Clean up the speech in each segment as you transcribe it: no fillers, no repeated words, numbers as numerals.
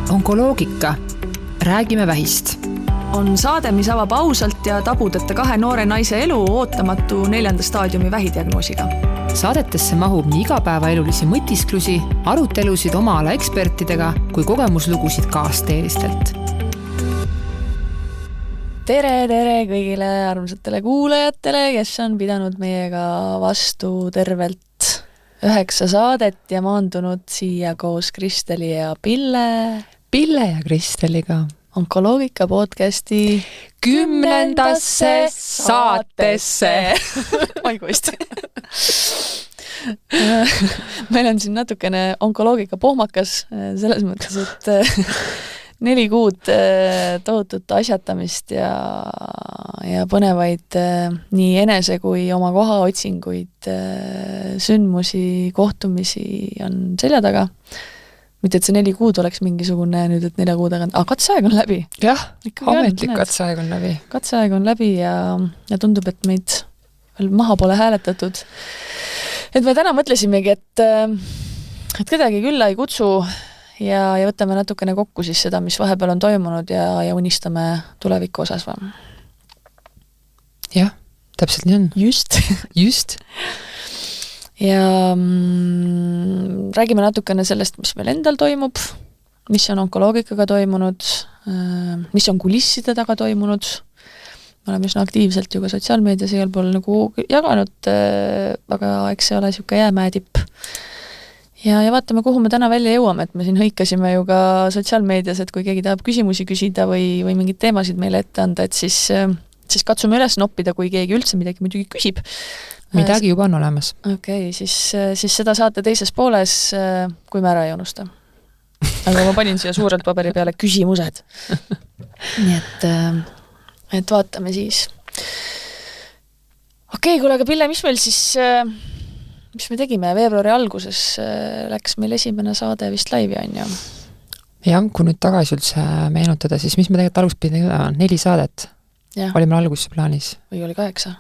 Onkoloogika. Räägime vähist. On saade, mis avab ausalt ja tabudeta kahe noore naise elu ootamatu 4. staadiumi vähidiagnoosiga. Saadetesse mahub nii igapäevaelulisi mõtisklusi, arutelusid oma ala ekspertidega kui kogemuslugusid kaasteelistelt. Tere kõigile armsatele kuulajatele, kes on pidanud meiega vastu tervelt 9 saadet ja maandunud siia koos Kristeli ja Pille ja Kristeliga Onkoloogika podcasti 10. saatesse. Aigusti. Meil on siin natukene onkoloogika pohmakas selles mõttes, et 4 kuud tohutut asjatamist ja põnevaid nii enese kui oma koha otsinguid, sündmusi, kohtumisi on selja taga. Mitte, et see 4 kuud oleks mingisugune nüüd, et 4 kuud tagant, katseaeg on läbi. Jah, ametlik katseaeg on läbi. Katseaeg on läbi ja tundub, et meid veel maha pole hääletatud. Et me täna mõtlesimegi, et kedagi külla ei kutsu ja võtame natukene kokku siis seda, mis vahepeal on toimunud ja unistame tuleviku osas või? Jah, täpselt nii on. Just. Ja räägime natukene sellest, mis meil endal toimub, mis on onkoloogikaga toimunud, mis on kulisside taga toimunud. Me oleme üsna aktiivselt ju ka sotsiaalmeedias igal pool nagu jaganud, aga eks see ole siuke jäämäetipp. Ja vaatame, kuhu me täna välja jõuame, et me siin hõikasime ju ka sotsiaalmeedias, et kui keegi tahab küsimusi küsida või mingid teemasid meile ette anda, et siis katsume üles noppida, kui keegi üldse midagi muidugi küsib. Midagi juba on olemas. Okei, siis seda saate teises pooles, kui me ära ei unusta. Aga ma panin siia suurelt paberi peale küsimused. Nii et vaatame siis. Okei, kuule, aga Pille, mis me tegime? Veebruari alguses läks meil esimene saade vist laivi on ju? Jah, kui nüüd tagasi üldse meenutada, siis mis me tegelikult alguses pidime 4 saadet? Ja. Oli meil alguses plaanis? Või oli 8?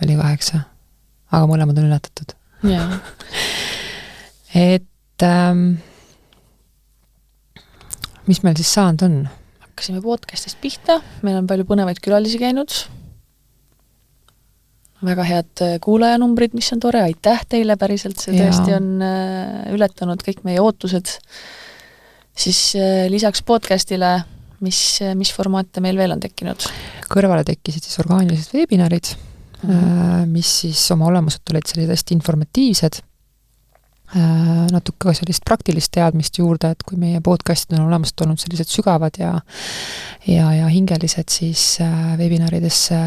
Oli 8. Aga mõlemad on ületatud. Jaa. Et mis meil siis saanud on? Hakkasime podcastist pihta, meil on palju põnevaid külalisi käinud. Väga head kuulajanumbrid, mis on tore, aitäh teile päriselt, see tõesti on ületanud kõik meie ootused. Siis lisaks podcastile, mis formaate meil veel on tekkinud? Kõrvale tekkisid siis orgaanilised webinarid, mis siis oma olemused olid sellised hästi informatiivsed, natuke sellist praktilist teadmist juurde, et kui meie podcastid on olemas olnud sellised sügavad ja hingelised, siis webinaridesse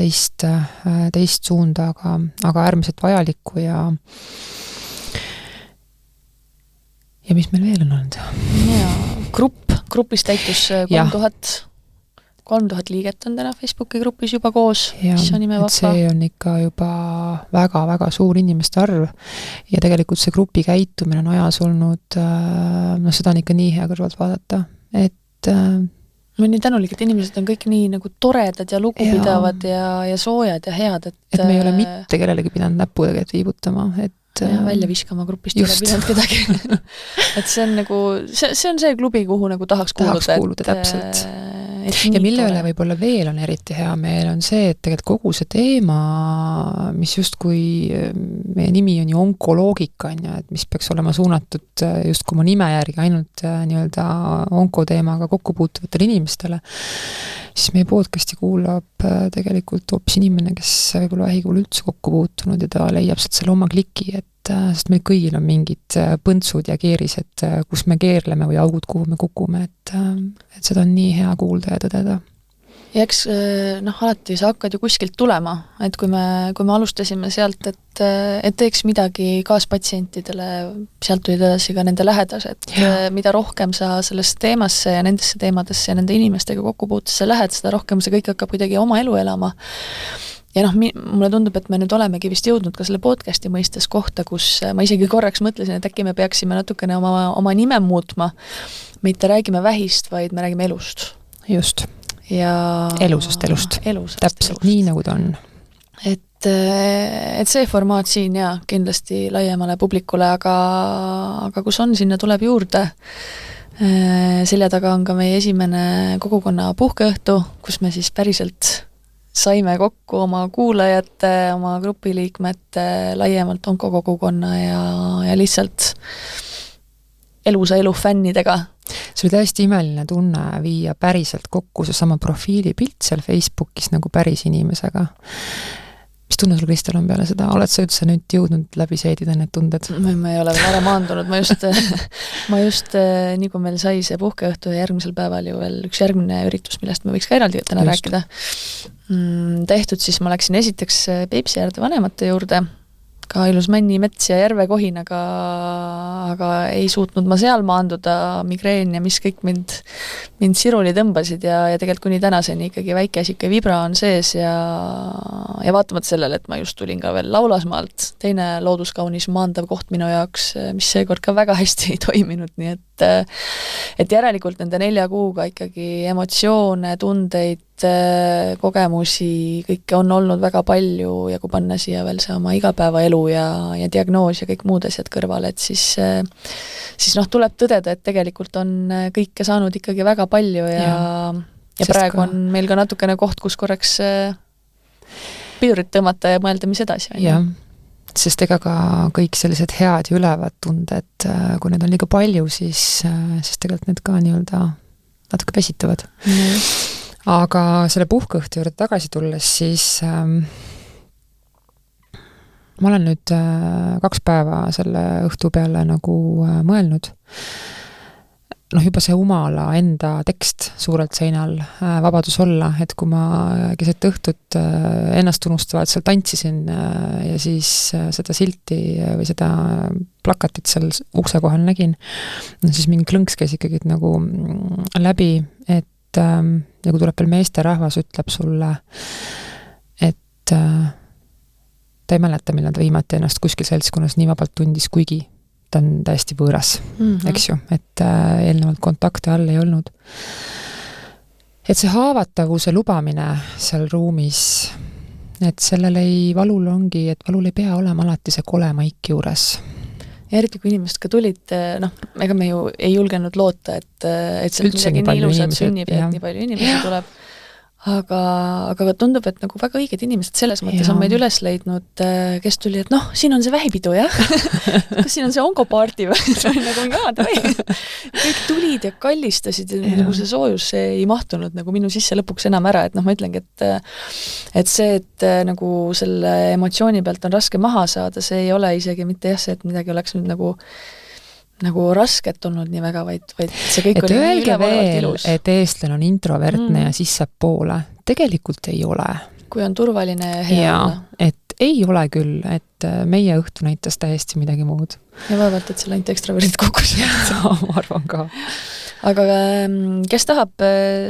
teist suunda, aga äärmiselt vajalikku ja mis meil veel on olnud? Ja, grupis täitus 3000 liiget on täna Facebooki grupis juba koos, mis on ime vahva. See on ikka juba väga-väga suur inimeste arv ja tegelikult see grupi käitumine on ajas olnud, seda on ikka nii hea kõrvalt vaadata, et ma nii tänulik, et inimesed on kõik nii nagu toredad ja lugupidavad ja soojad ja head, et me ei ole mitte kellelegi pidanud näppu tegelikult viibutama, et välja viskama grupist üle pidanud kedagi. Et see on nagu, see on see klubi, kuhu nagu tahaks kuuluda. Täpselt. Ja mille üle võib-olla veel on eriti hea meel, on see, et tegelikult kogu see teema, mis just kui meie nimi on ju onkoloogika, et mis peaks olema suunatud just kui oma nime järgi ainult nii-öelda onkoteemaga kokku puutuvatele inimestele, siis meie podcasti kuulab tegelikult hoopis inimene, kes võib-olla vähikuul üldse kokku puutunud ja ta leiab selle oma kliki, sest meil kõigil on mingid põntsud ja keerised, kus me keerleme või augud, kuhu me kukume, et seda on nii hea kuulda ja tõdeda. Ja eks alati sa hakkad ju kuskilt tulema, et kui me alustasime sealt, et teeks midagi kaaspatsientidele, sealt tulid edasi ka nende lähedased, mida rohkem sa sellest teemasse ja nendesse teemadesse ja nende inimestega kokkupuutesse lähed, seda rohkem see kõik hakkab kuidagi oma elu elama. Ja mulle tundub, et me nüüd olemegi vist jõudnud ka selle podcasti mõistes kohta, kus ma isegi korraks mõtlesin, et äkki me peaksime natukene oma nime muutma. Mitte räägime vähist, vaid me räägime elust. Just. Ja elusast elust. Täpselt nii, nagu ta on. Et see formaat siin kindlasti laiemale publikule, aga kus on, sinna tuleb juurde Selja taga on ka meie esimene kogukonna puhkeõhtu, kus me siis päriselt saime kokku oma kuulajate, oma grupiliikmete, laiemalt onkokogukonna ja lihtsalt elusa elu fännidega. See oli täiesti imeline tunne viia päriselt kokku see sama profiilipilt seal Facebookis nagu päris inimesega. Mis tunne sul, Kristel, on peale seda? Oled sa üldse nüüd jõudnud läbi seedida need tunded? Ma ei ole veel ära maandunud, ma just nii kui meil sai see puhkeõhtu ja järgmisel päeval ju veel üks järgmine üritus, millest me võiks ka eraldi täna rääkida. Tehtud, siis ma läksin esiteks Peipsi äärde vanemate juurde, ka ilus Männi mets ja järve kohin, aga ei suutnud ma seal maanduda, migreen ja mis kõik mind siruli tõmbasid ja tegelikult kuni tänaseni ikkagi väike asike vibra on sees ja vaatamata sellele, et ma just tulin ka veel Laulasmaalt, teine looduskaunis maandav koht minu jaoks, mis seekord ka väga hästi ei toiminud, nii et järelikult nende 4 kuuga ikkagi emotsioone, tundeid, kogemusi, kõike on olnud väga palju ja kui panna siia veel see oma igapäevaelu ja diagnoos ja kõik muud asjad kõrvale, et siis tuleb tõdeda, et tegelikult on kõike saanud ikkagi väga palju ja praegu on meil ka natukene koht, kus korraks pidurit tõmmata ja mõelda, mis edasi on. Jah, sest ega ka kõik sellised head ja ülevad tunded, kui need on liiga palju, siis tegelikult need ka nii-öelda natuke väsitavad. Aga selle puhkeõhtu juurde tagasi tulles, siis ma olen nüüd 2 päeva selle õhtu peale nagu mõelnud. Juba see Umala enda tekst suurelt seinal vabadus olla, et kui ma keset õhtut ennast unustavalt seal tantsisin ja siis seda silti või seda plakatit seal ukse kohal nägin, siis mingi klõnks käis ikkagi nagu läbi, et ja kui tuleb veel meesterahvas, ütleb sulle, et ta ei mäleta, millal ta viimati ennast kuskil seltskonnas nii vabalt tundis, kuigi ta on täiesti võõras, eks ju, et eelnevalt kontakte all ei olnud. Et see haavatavuse lubamine seal ruumis, et sellel valul ongi, et valul ei pea olema alati see kole maik juures. Ja eriti kui inimesed ka tulid, ega me ju ei julgenud loota, et see midagi nii ilusat sünnib ja et nii palju inimesi tuleb. Aga tundub, et nagu väga õiged inimesed selles mõttes on meid üles leidnud, kes tuli, et siin on see vähipidu, jah? Kas siin on see onkoparti või? Kõik tulid ja kallistasid ja nagu see soojus ei mahtunud nagu minu sisse lõpuks enam ära, et ma ütlengi, et see, et nagu selle emotsiooni pealt on raske maha saada, see ei ole isegi mitte see, et midagi oleks nüüd nagu rasket olnud nii väga, vaid see kõik oli nii ülevalvalt ilus. Et eestlane on introvertne ja sisse poole. Tegelikult ei ole. Kui on turvaline ja hea. Et ei ole küll, et meie õhtu näitas täiesti midagi muud. Ja vaevalt, et seal ainult ekstraverdid kokkus. Ma arvan ka. Aga kes tahab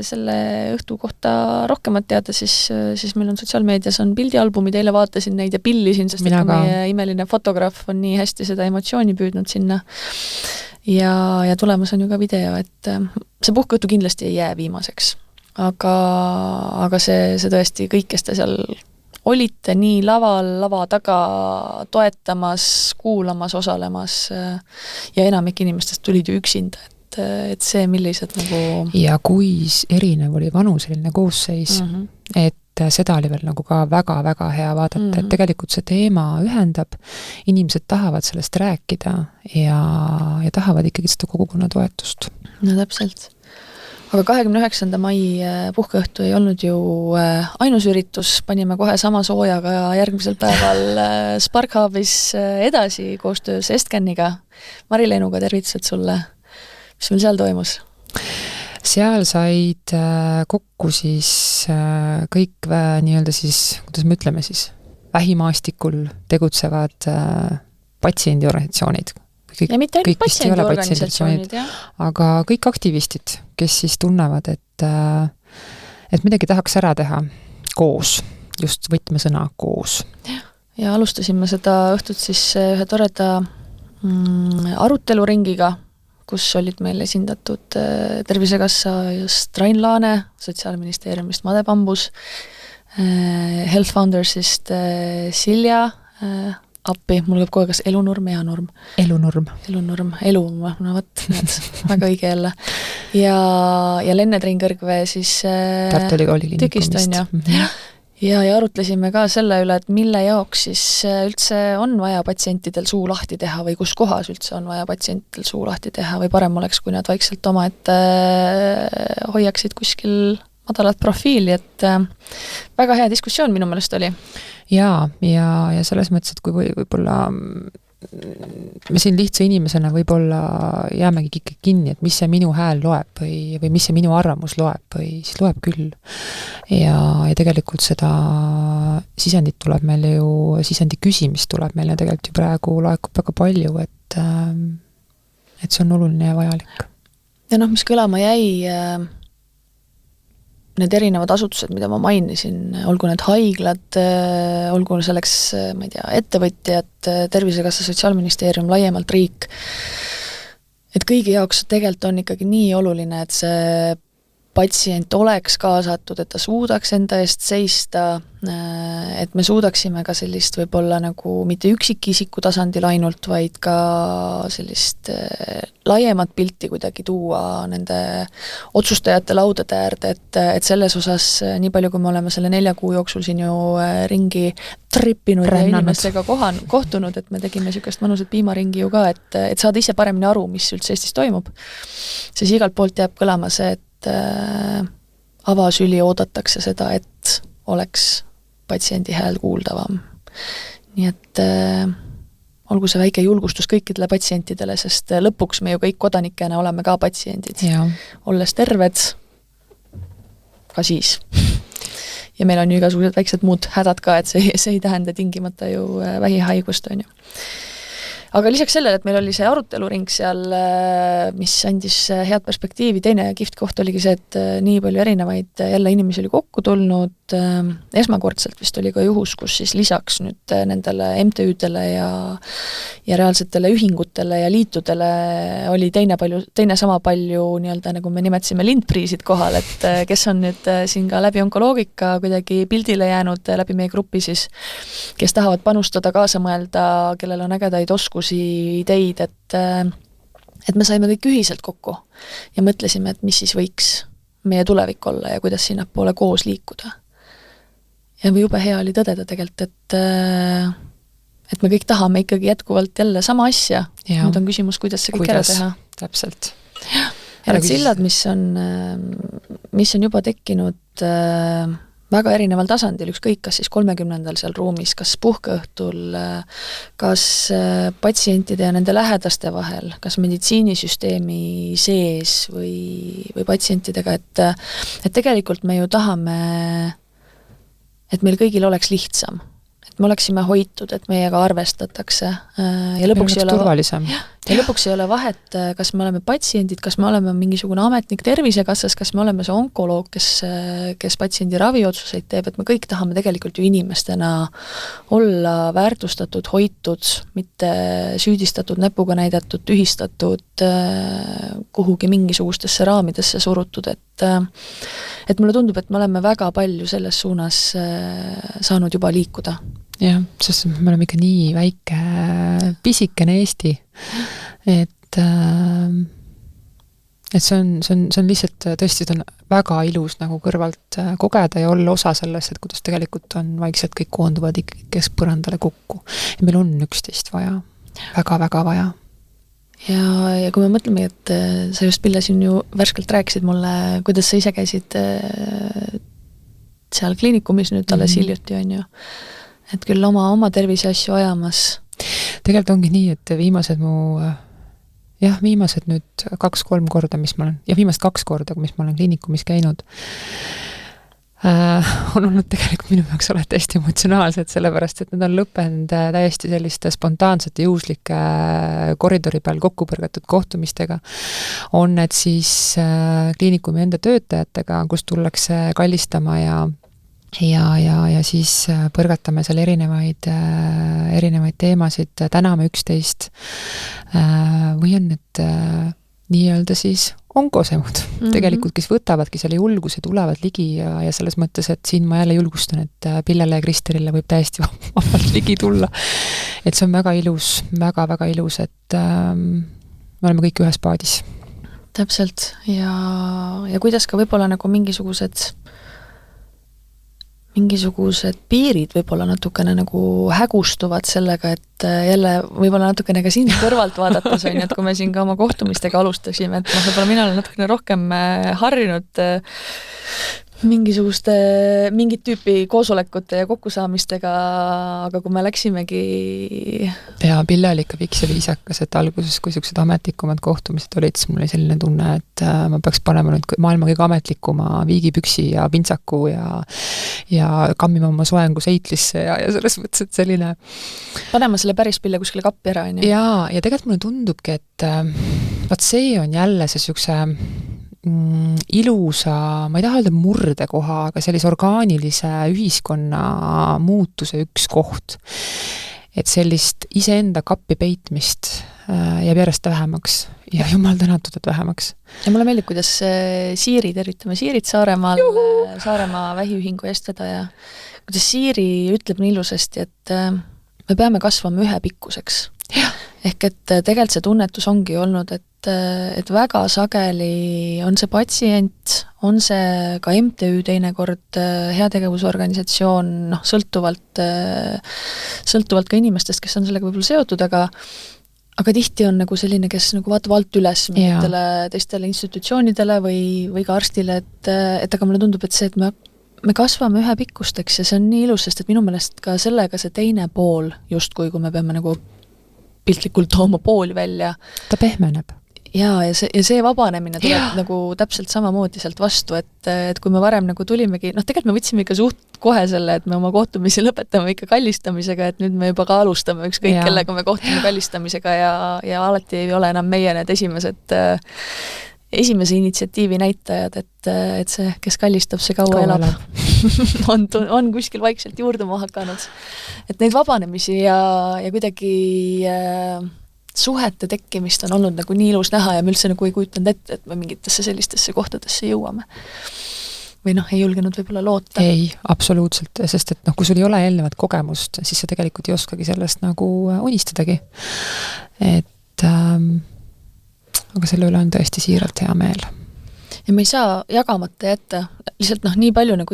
selle õhtu kohta rohkemat teada, siis meil on sotsiaalmeedias on pildialbumid, eile vaatasin neid ja pillisin, sest et meie imeline fotograaf on nii hästi seda emotsiooni püüdnud sinna. Ja tulemas on ju ka video, et see puhkeõhtu kindlasti ei jää viimaseks. Aga see tõesti kõik, kes te seal olite nii laval, lava taga toetamas, kuulamas, osalemas ja enamik inimestest tulid ju üksinda, et see, millised nagu... Ja kui erinev oli vanuseline koosseis, et seda oli veel nagu ka väga-väga hea vaadata, et tegelikult see teema ühendab, inimesed tahavad sellest rääkida ja tahavad ikkagi seda kogukonna toetust. No täpselt. Aga 29. mai puhkeõhtu ei olnud ju ainus üritus, panime kohe sama soojaga järgmisel päeval Sparkhubis edasi koostöös Estcaniga. Mari-Lenuga tervitused sulle. Mis meil seal toimus? Seal said kokku siis kõik nii-öelda siis, kuidas me ütleme siis, vähimaastikul tegutsevad patsiendiorganisatsioonid. Ja mitte ainult patsiendiorganisatsioonid, jah. Aga kõik aktivistid, kes siis tunnevad, et midagi tahaks ära teha koos, just võtmesõna koos. Ja alustasime seda õhtut siis ühe toreda aruteluringiga, kus olid meil esindatud Tervisekassa Rain Laane, Sotsiaalministeeriumist Made Pambus, Health Foundersist Silja, appi, mul käib kogu aeg kas elunurm, eanurm. Elunurm. Elu, no võt, näed, väga õige jälle. Ja Lenne Triin Kõrgvee siis Tartu Ülikooli kliinikumist. Ja arutlesime ka selle üle, et mille jaoks siis üldse on vaja patsientidel suu lahti teha või kus kohas üldse on vaja patsientidel suu lahti teha või parem oleks, kui nad vaikselt omaette hoiaksid kuskil madalat profiili, et väga hea diskussioon minu meelest oli. Ja selles mõttes, et kui võib-olla me siin lihtsa inimesena võib-olla jäämegi ikka kinni, et mis see minu hääl loeb või mis see minu arvamus loeb või siis loeb küll. Ja tegelikult seda sisendit tuleb meil ju, sisendi küsimist tuleb meile tegelikult ju praegu laekub väga palju, et see on oluline ja vajalik. Ja mis kõlama jäi, need erinevad asutused, mida ma mainisin, olgu need haiglad, olgu selleks, ma ei tea, ettevõtjad, Tervisekassa, Sotsiaalministeerium, laiemalt riik, et kõigi jaoks tegelikult on ikkagi nii oluline, et see patsient oleks kaasatud, et ta suudaks enda eest seista, et me suudaksime ka sellist võib-olla nagu mitte üksikisiku tasandil ainult, vaid ka sellist laiemat pilti kuidagi tuua nende otsustajate laudade äärde, et selles osas nii palju, kui me oleme selle 4 kuu jooksul siin ju ringi trippinud ja inimestega kohtunud, et me tegime niisugust mõnusat piimaringi ju ka, et saada ise paremini aru, mis üldse Eestis toimub, siis igalt poolt jääb kõlama see, et avasüli oodatakse seda, et oleks patsiendi hääl kuuldavam. Nii et olgu see väike julgustus kõikidele patsientidele, sest lõpuks me ju kõik kodanikena oleme ka patsiendid. Olles terved, ka siis. Ja meil on ju igasugused väiksed muud hädad ka, et see ei tähenda tingimata ju vähihaigust, on ju. Aga lisaks sellele, et meil oli see aruteluring seal, mis andis head perspektiivi, teine kihvt koht oligi see, et nii palju erinevaid jälle inimesi oli kokku tulnud, esmakordselt vist oli ka juhus, kus siis lisaks nüüd nendele MTÜ-dele ja reaalsetele ühingutele ja liitudele oli teine sama palju nii-öelda, nagu me nimetasime lindpriisid kohal, et kes on nüüd siin ka läbi onkoloogika kuidagi pildile jäänud läbi meie grupi siis, kes tahavad panustada, kaasa mõelda, kellel on ägedaid oskusi, ideid, et me saime kõik ühiselt kokku ja mõtlesime, et mis siis võiks meie tulevik olla ja kuidas sinnapoole koos liikuda. Ja jube hea oli tõdeda tegelikult, et me kõik tahame ikkagi jätkuvalt jälle sama asja. Nüüd on küsimus, kuidas see kõik ära teha. Täpselt. Ja need sillad, mis on juba tekkinud väga erineval tasandil, ükskõik kas siis 30. seal ruumis, kas puhkeõhtul, kas patsientide ja nende lähedaste vahel, kas meditsiinisüsteemi sees või patsientidega, et tegelikult me ju tahame, et meil kõigil oleks lihtsam, et me oleksime hoitud, et meiega arvestatakse ja lõpuks ei ole vahet, kas me oleme patsiendid, kas me oleme mingisugune ametnik Tervisekassas, kas me oleme see onkoloog, kes patsiendi raviotsuseid teeb, et me kõik tahame tegelikult ju inimestena olla väärtustatud, hoitud, mitte süüdistatud, näpuga näidatud, tühistatud, kuhugi mingisugustesse raamidesse surutud, et mulle tundub, et me oleme väga palju selles suunas saanud juba liikuda. Jah, sest me oleme ikka nii väike, pisikene Eesti, et see on lihtsalt tõesti on väga ilus nagu kõrvalt kogeda ja olla osa sellest, et kuidas tegelikult on vaikselt kõik koonduvad ikkagi keskpõrandale kokku. Ja meil on üksteist vaja, väga-väga vaja. Ja kui me mõtleme, et sa just, Pille, siin ju värskelt rääkisid mulle, kuidas sa ise käisid seal kliinikumis nüüd alles hiljuti, on ju. Et küll oma tervise asju ajamas. Tegelikult ongi nii, et viimased nüüd 2-3 korda, mis ma olen, ja viimast 2 korda, mis ma olen kliinikumis käinud, on olnud tegelikult minu jaoks oled hästi emotsionaalsed, sellepärast, et nad on lõppenud täiesti selliste spontaansete juhuslike koridori peal kokkupõrgatud kohtumistega. On need siis kliinikumi enda töötajatega, kus tullakse kallistama ja siis põrgatame seal erinevaid teemasid, täname üksteist või on need nii-öelda siis onkosemud tegelikult, kes võtavadki selle julguse, tulevad ligi ja selles mõttes, et siin ma jälle julgustan, et Pillele ja Kristerile võib täiesti vabalt ligi tulla. Et see on väga ilus, väga-väga ilus, et me oleme kõik ühes paadis. Täpselt. Ja kuidas ka võib-olla nagu mingisugused piirid võib-olla natukene nagu hägustuvad sellega, et jälle võib-olla natukene ka siin kõrvalt vaadates on, et kui me siin ka oma kohtumistega alustasime, et võib-olla mina olen natukene rohkem harjunud mingit tüüpi koosolekute ja kokkusaamistega, aga kui me läksimegi... Ja Pille oli ikka viks ja viisakas, et alguses, kui sellised ametlikumad kohtumised olid, siis mul oli selline tunne, et ma peaks panema nüüd maailma kõige ametlikuma viigipüksi ja pintsaku ja kammima oma soengu seitlisse ja selles mõttes, et selline... Panema selle päris Pille kuskile kappi ära, on ju? Ja tegelikult mulle tundubki, et vaat see on jälle see sükse ilusa, ma ei taha öelda murdekoha, aga sellise orgaanilise ühiskonna muutuse üks koht. Et sellist iseenda kappi peitmist jääb järjest vähemaks ja jumal tänatud, et vähemaks. Ja mulle meeldib, kuidas Siiri, tervitame Siirit Saaremaal, Saaremaa vähiühingu eestvedaja, kuidas Siiri ütleb nii ilusasti, et me peame kasvama ühepikkuseks. Ehk et tegelikult see tunnetus ongi olnud, et väga sageli on see patsient, on see ka MTÜ teinekord, heategevusorganisatsioon, sõltuvalt ka inimestest, kes on sellega võib-olla seotud, aga tihti on nagu selline, kes nagu vaatab alt üles mingitele teistele institutsioonidele või ka arstile, et aga mulle tundub, et see, et me kasvame ühepikkusteks ja see on nii ilus, sest et minu meelest ka sellega see teine pool, justkui kui me peame nagu piltlikult tooma pooli välja. Ta pehmeneb. Ja see vabanemine tuleb nagu täpselt samamoodi sealt vastu, et kui me varem nagu tulimegi, tegelikult me võtsime ikka suht kohe selle, et me oma kohtumisi lõpetame ikka kallistamisega, et nüüd me juba ka alustame ükskõik kellega me kohtume kallistamisega ja alati ei ole enam meie need esimese initsiatiivi näitajad, et see, kes kallistab, see kaua elab. on kuskil vaikselt juurduma hakanud. Et neid vabanemisi ja kuidagi suhete tekkimist on olnud nagu nii ilus näha ja me üldse nagu ei kujutanud ette, et me mingitesse sellistesse kohtadesse jõuame. Või ei julgenud võib-olla loota. Ei, absoluutselt, sest et kui sul ei ole eelnevat kogemust, siis sa tegelikult ei oskagi sellest nagu unistadagi. Et aga selle üle on tõesti siiralt hea meel. Ja me ei saa jagamata jätta, lihtsalt nii palju nagu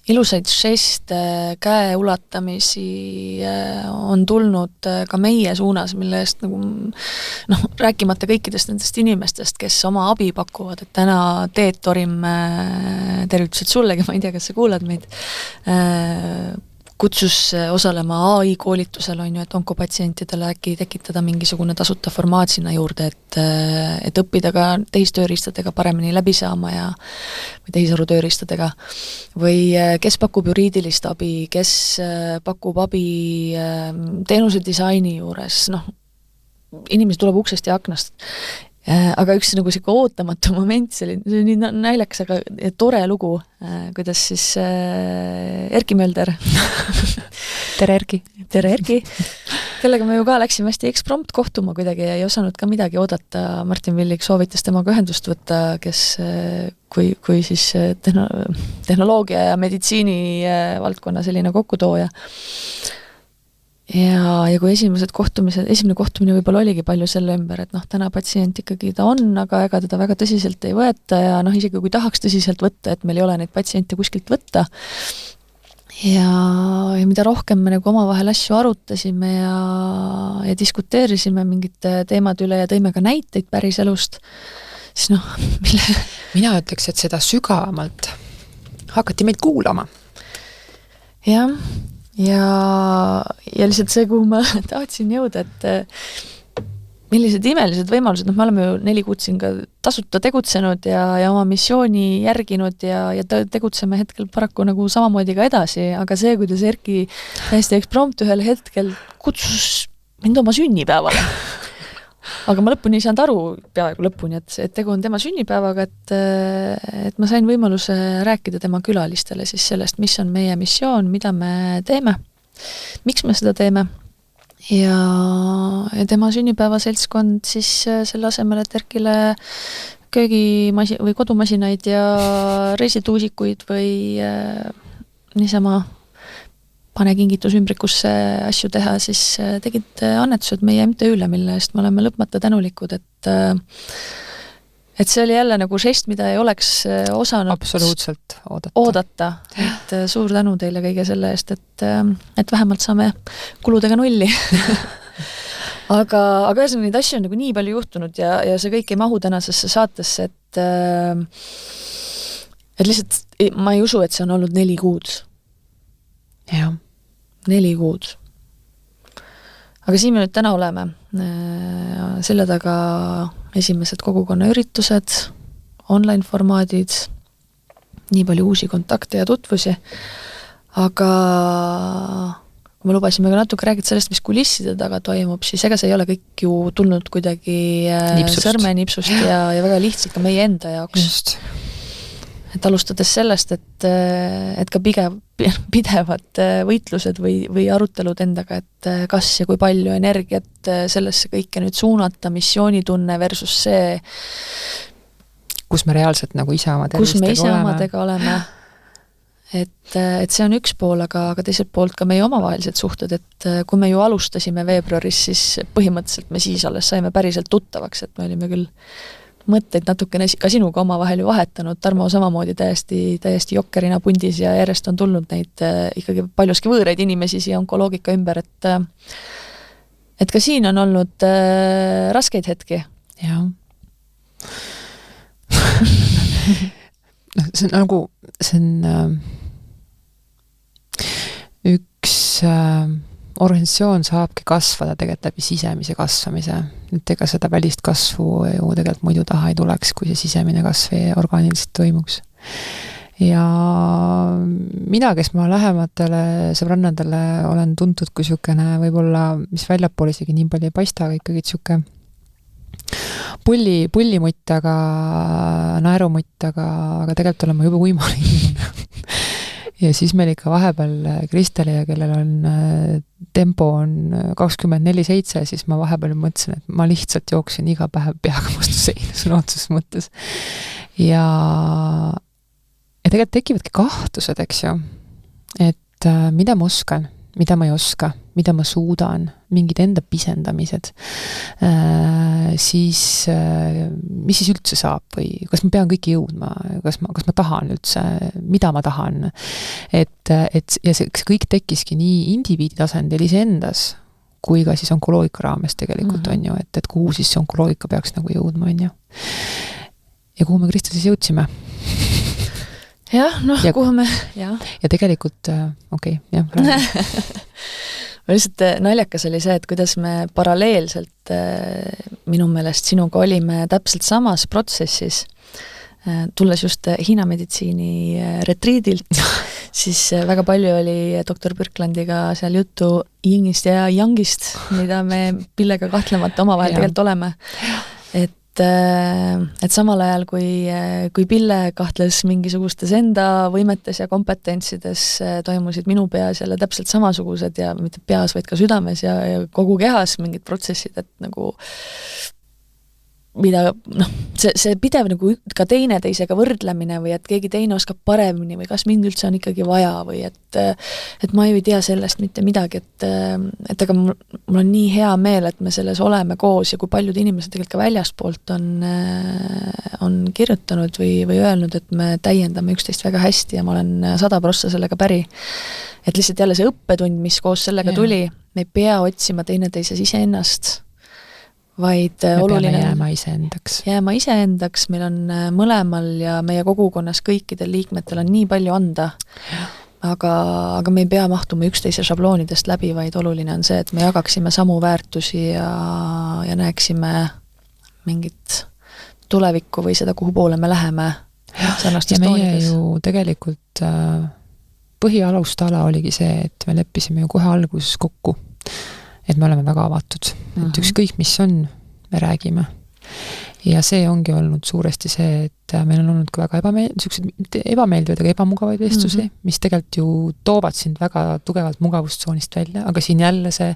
ilusaid žeste, käe ulatamisi on tulnud ka meie suunas, mille eest rääkimata kõikidest nendest inimestest, kes oma abi pakuvad, et täna Teet Torim, tervitused sullegi, ma ei tea, kas sa kuulad meid, kutsus osalema AI koolitusel, on ju, et onkopatsientidele äkki tekitada mingisugune tasuta formaat sinna juurde, et õppida ka tehistööriistadega paremini läbi saama või tehisarutööriistadega. Või kes pakub juriidilist abi, kes pakub abi teenuse disaini juures, inimesi tuleb uksest ja aknast. Aga üks nagu siuke ootamatu moment, see oli nii naljakas, aga tore lugu, kuidas siis Erki Mölder Tere Erki, kellega me ju ka läksime hästi eksprompt kohtuma kuidagi ja ei osanud ka midagi oodata. Martin Villig soovitas temaga ühendust võtta, kes kui siis tehnoloogia ja meditsiini valdkonna selline kokkutooja. Ja kui esimene kohtumine võib-olla oligi palju selle ümber, et täna patsient ikkagi ta on, aga ega teda väga tõsiselt ei võeta ja isegi kui tahaks tõsiselt võtta, et meil ei ole neid patsiente kuskilt võtta. Ja mida rohkem me nagu omavahel asju arutasime ja diskuteerisime mingite teemade üle ja tõime ka näiteid päris elust, siis Mina ütleks, et seda sügavamalt hakati meid kuulama. Jah. Ja lihtsalt see, kuhu ma tahtsin jõuda, et millised imelised võimalused, me oleme ju 4 kuud siin ka tasuta tegutsenud ja oma missiooni järginud ja tegutseme hetkel paraku nagu samamoodi ka edasi, aga see, kuidas Erki täiesti eksprompt ühel hetkel kutsus mind oma sünnipäevale. Aga ma lõpuni ei saanud aru, peaaegu lõpuni, et tegu on tema sünnipäevaga, et ma sain võimaluse rääkida tema külalistele siis sellest, mis on meie missioon, mida me teeme, miks me seda teeme ja tema sünnipäevaseltskond siis selle asemel, et Erkile köögimasi- või kodumasinaid ja reisituusikuid või niisama pane kingitusümbrikusse asju teha, siis tegid annetused meie MTÜ-le, mille eest me oleme lõpmata tänulikud, et see oli jälle nagu žest, mida ei oleks osanud absoluutselt oodata. Et suur tänu teile kõige selle eest, et vähemalt saame kuludega nulli. aga ühesõnaga neid asju on nagu nii palju juhtunud ja see kõik ei mahu tänasesse saatesse, et lihtsalt ma ei usu, et see on olnud 4 kuud. Jah. 4 kuud. Aga siin me nüüd täna oleme. Selle taga esimesed kogukonna üritused, online-formaadid, nii palju uusi kontakte ja tutvusi. Aga kui me lubasime ka natuke räägida sellest, mis kulisside taga toimub, siis ega see ei ole kõik ju tulnud kuidagi sõrmenipsust ja väga lihtsalt ka meie enda jaoks. Just. Et alustades sellest, et ka pidevad võitlused või arutelud endaga, et kas ja kui palju energiat sellesse kõike nüüd suunata, missioonitunne versus see, kus me reaalselt nagu ise omadega oleme. Et see on üks pool, aga teiselt poolt ka meie omavahelised suhted, et kui me ju alustasime veebruaris, siis põhimõtteliselt me siis alles saime päriselt tuttavaks, et me olime küll mõtteid natukene ka sinuga omavahel ju vahetanud, Tarmo samamoodi täiesti jokkerina pundis ja järjest on tulnud neid ikkagi paljuski võõraid inimesi siia onkoloogika ümber, et ka siin on olnud raskeid hetki. Jah. See on nagu, see on üks organisatsioon saabki kasvada tegelikult läbi sisemise kasvamise. Et ega seda välist kasvu ju tegelikult muidu taha ei tuleks, kui see sisemine kasv orgaaniliselt toimuks. Ja mina, kes ma lähematele sõbrannadele olen tuntud kui sükene võib-olla, mis väljapool isegi nii palju ei paista, aga ikkagi süke pullimutt, aga naerumutt, aga tegelikult olen ma juba uimane inimene. Ja siis meil ikka vahepeal Kristelia, kellel on tempo on 24/7, siis ma vahepeal mõtlesin, et ma lihtsalt jooksin iga päev peaga vastu seina sõna otseses mõttes. Ja tegelikult tekivadki kahtlused, eks ju, et mida ma oskan, mida ma ei oska, mida ma suudan, mingid enda pisendamised, siis mis siis üldse saab või kas ma pean kõiki jõudma, kas ma tahan üldse, mida ma tahan, et ja see kõik tekkiski nii indiviidi tasandil iseendas, kui ka siis onkoloogika raames tegelikult on ju, et kuhu siis see onkoloogika peaks nagu jõudma, on ju. Ja kuhu me Kristo siis jõudsime? Jah, kuhu me, jah. Ja tegelikult, okei, jah. Lihtsalt naljakas oli see, et kuidas me paralleelselt minu meelest sinuga olime täpselt samas protsessis, tulles just Hiina meditsiini retriidilt, siis väga palju oli doktor Birklandiga seal juttu yingist ja yangist, mida me Pillega kahtlemata omavahel tegelikult oleme. Et samal ajal, kui Pille kahtles mingisugustes enda võimetes ja kompetentsides, toimusid minu peas jälle täpselt samasugused ja mitte peas, vaid ka südames ja kogu kehas mingid protsessid, et nagu mida, see pidev nagu ka teineteisega võrdlemine või et keegi teine oskab paremini või kas mind üldse on ikkagi vaja või et ma ju ei tea sellest mitte midagi, et aga mul on nii hea meel, et me selles oleme koos ja kui paljud inimesed tegelikult ka väljastpoolt on kirjutanud või öelnud, et me täiendame üksteist väga hästi ja ma olen 100% sellega päri. Et lihtsalt jälle see õppetund, mis koos sellega tuli, me ei pea otsima teineteises iseennast, vaid me oluline peame jääma iseendaks, meil on mõlemal ja meie kogukonnas kõikidel liikmetel on nii palju anda, aga me ei pea mahtuma üksteise šabloonidest läbi, vaid oluline on see, et me jagaksime samu väärtusi ja näeksime mingit tulevikku või seda, kuhu poole me läheme sarnastes toonides. Ja meie ju tegelikult põhialustala oligi see, et me leppisime ju kohe alguses kokku, et me oleme väga avatud, et ükskõik mis on, me räägime. ja see ongi olnud suuresti see, et meil on olnud ka väga ebameeldivaid, aga ebamugavaid vestlusi, mis tegelikult ju toovad sind väga tugevalt mugavustsoonist välja, aga siin jälle see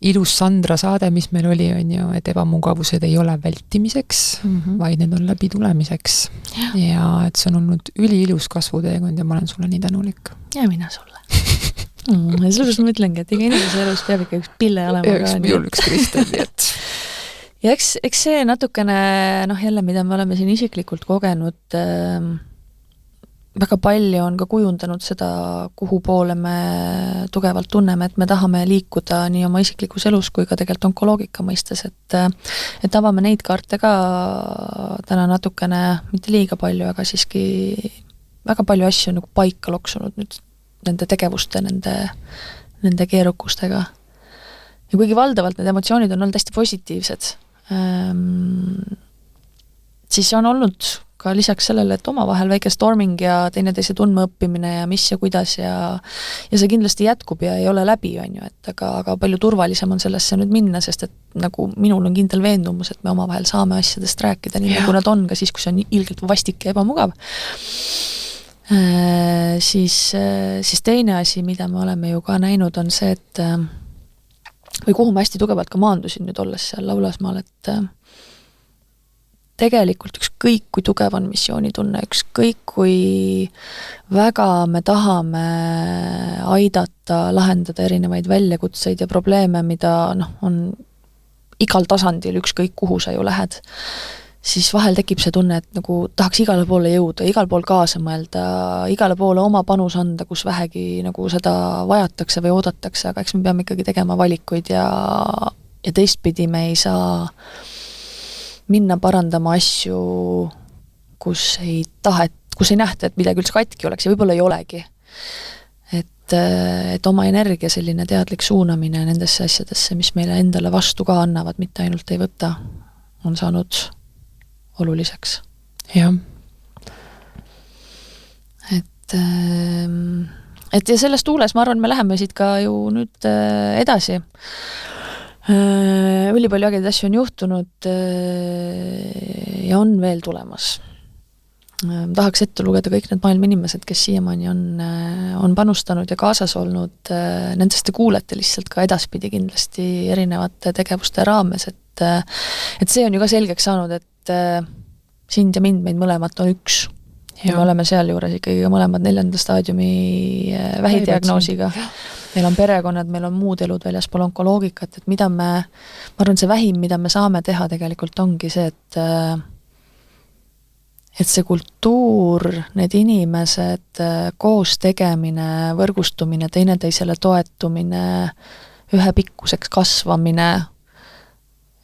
ilus Sandra saade, mis meil oli, on ju, et ebamugavused ei ole vältimiseks, vaid need on läbi tulemiseks. Ja et see on olnud üliilus kasvuteekond ja ma olen sulle nii tänulik. Ja mina sulle. Sellepärast ma ütlengi, et iga inimese elus peab ikka üks pille olema. Minul üks kristel, nii et... Ja eks see natukene, jälle, mida me oleme siin isiklikult kogenud, väga palju on ka kujundanud seda, kuhu poole me tugevalt tunneme, et me tahame liikuda nii oma isiklikus elus kui ka tegelikult onkoloogika mõistes, et avame neid kaarte ka täna natukene, mitte liiga palju, aga siiski väga palju asju nagu paika loksunud nüüd nende tegevuste, nende keerukustega. Ja kuigi valdavalt need emotsioonid on olnud hästi positiivsed, siis on olnud ka lisaks sellele, et omavahel väike storming ja teineteise tundmaõppimine ja mis ja kuidas ja see kindlasti jätkub ja ei ole läbi, on ju, et aga palju turvalisem on sellesse nüüd minna, sest et nagu minul on kindel veendumus, et me omavahel saame asjadest rääkida nii, nagu nad on ka siis, kui see on ilgelt vastik ja ebamugav. Siis teine asi, mida me oleme ju ka näinud, on see, et või kuhu ma hästi tugevalt ka maandusin nüüd olles seal Laulasmaal, et tegelikult ükskõik, kui tugev on missioonitunne, ükskõik, kui väga me tahame aidata, lahendada erinevaid väljakutseid ja probleeme, mida on igal tasandil, ükskõik kuhu sa ju lähed, siis vahel tekib see tunne, et nagu tahaks igale poole jõuda, igal pool kaasa mõelda, igale poole oma panus anda, kus vähegi nagu seda vajatakse või oodatakse, aga eks me peame ikkagi tegema valikuid ja teistpidi me ei saa minna parandama asju, kus ei nähta, et midagi üldse katki oleks ja võib-olla ei olegi. Et oma energia selline teadlik suunamine nendesse asjadesse, mis meile endale vastu ka annavad, mitte ainult ei võta, on saanud oluliseks. Jah. Et ja selles tuules, ma arvan, me läheme siit ka ju nüüd edasi. Ülipalju ägedaid asju on juhtunud ja on veel tulemas. Tahaks ette lugeda kõik need maailma inimesed, kes siiamaani on panustanud ja kaasas olnud, nendest te kuulete lihtsalt ka edaspidi kindlasti erinevate tegevuste raames, et see on ju ka selgeks saanud, et sind ja mind, meid mõlemat on üks. Ja me oleme seal juures ikkagi mõlemad 4. staadiumi vähidiagnoosiga. Meil on perekonnad, meil on muud elud väljaspool onkoloogikat, et mida ma arvan, see vähim, mida me saame teha tegelikult ongi see, et see kultuur, need inimesed, koos tegemine, võrgustumine, teineteisele toetumine, ühepikkuseks kasvamine,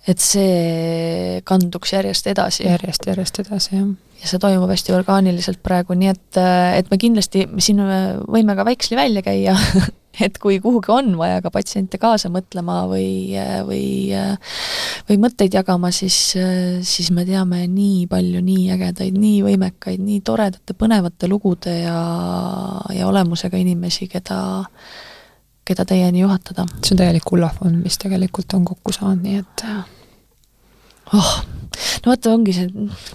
et see kanduks järjest edasi. Järjest edasi, jah. Ja see toimub hästi orgaaniliselt praegu, nii et me kindlasti siin võime ka väiksli välja käia, et kui kuhugi on vaja ka patsiente kaasa mõtlema või mõtteid jagama, siis me teame nii palju, nii ägedaid, nii võimekaid, nii toredate, põnevate lugude ja olemusega inimesi, keda teieni juhatada. See on täielik kullafond, mis tegelikult on kokku saanud, nii et... No vaata, ongi see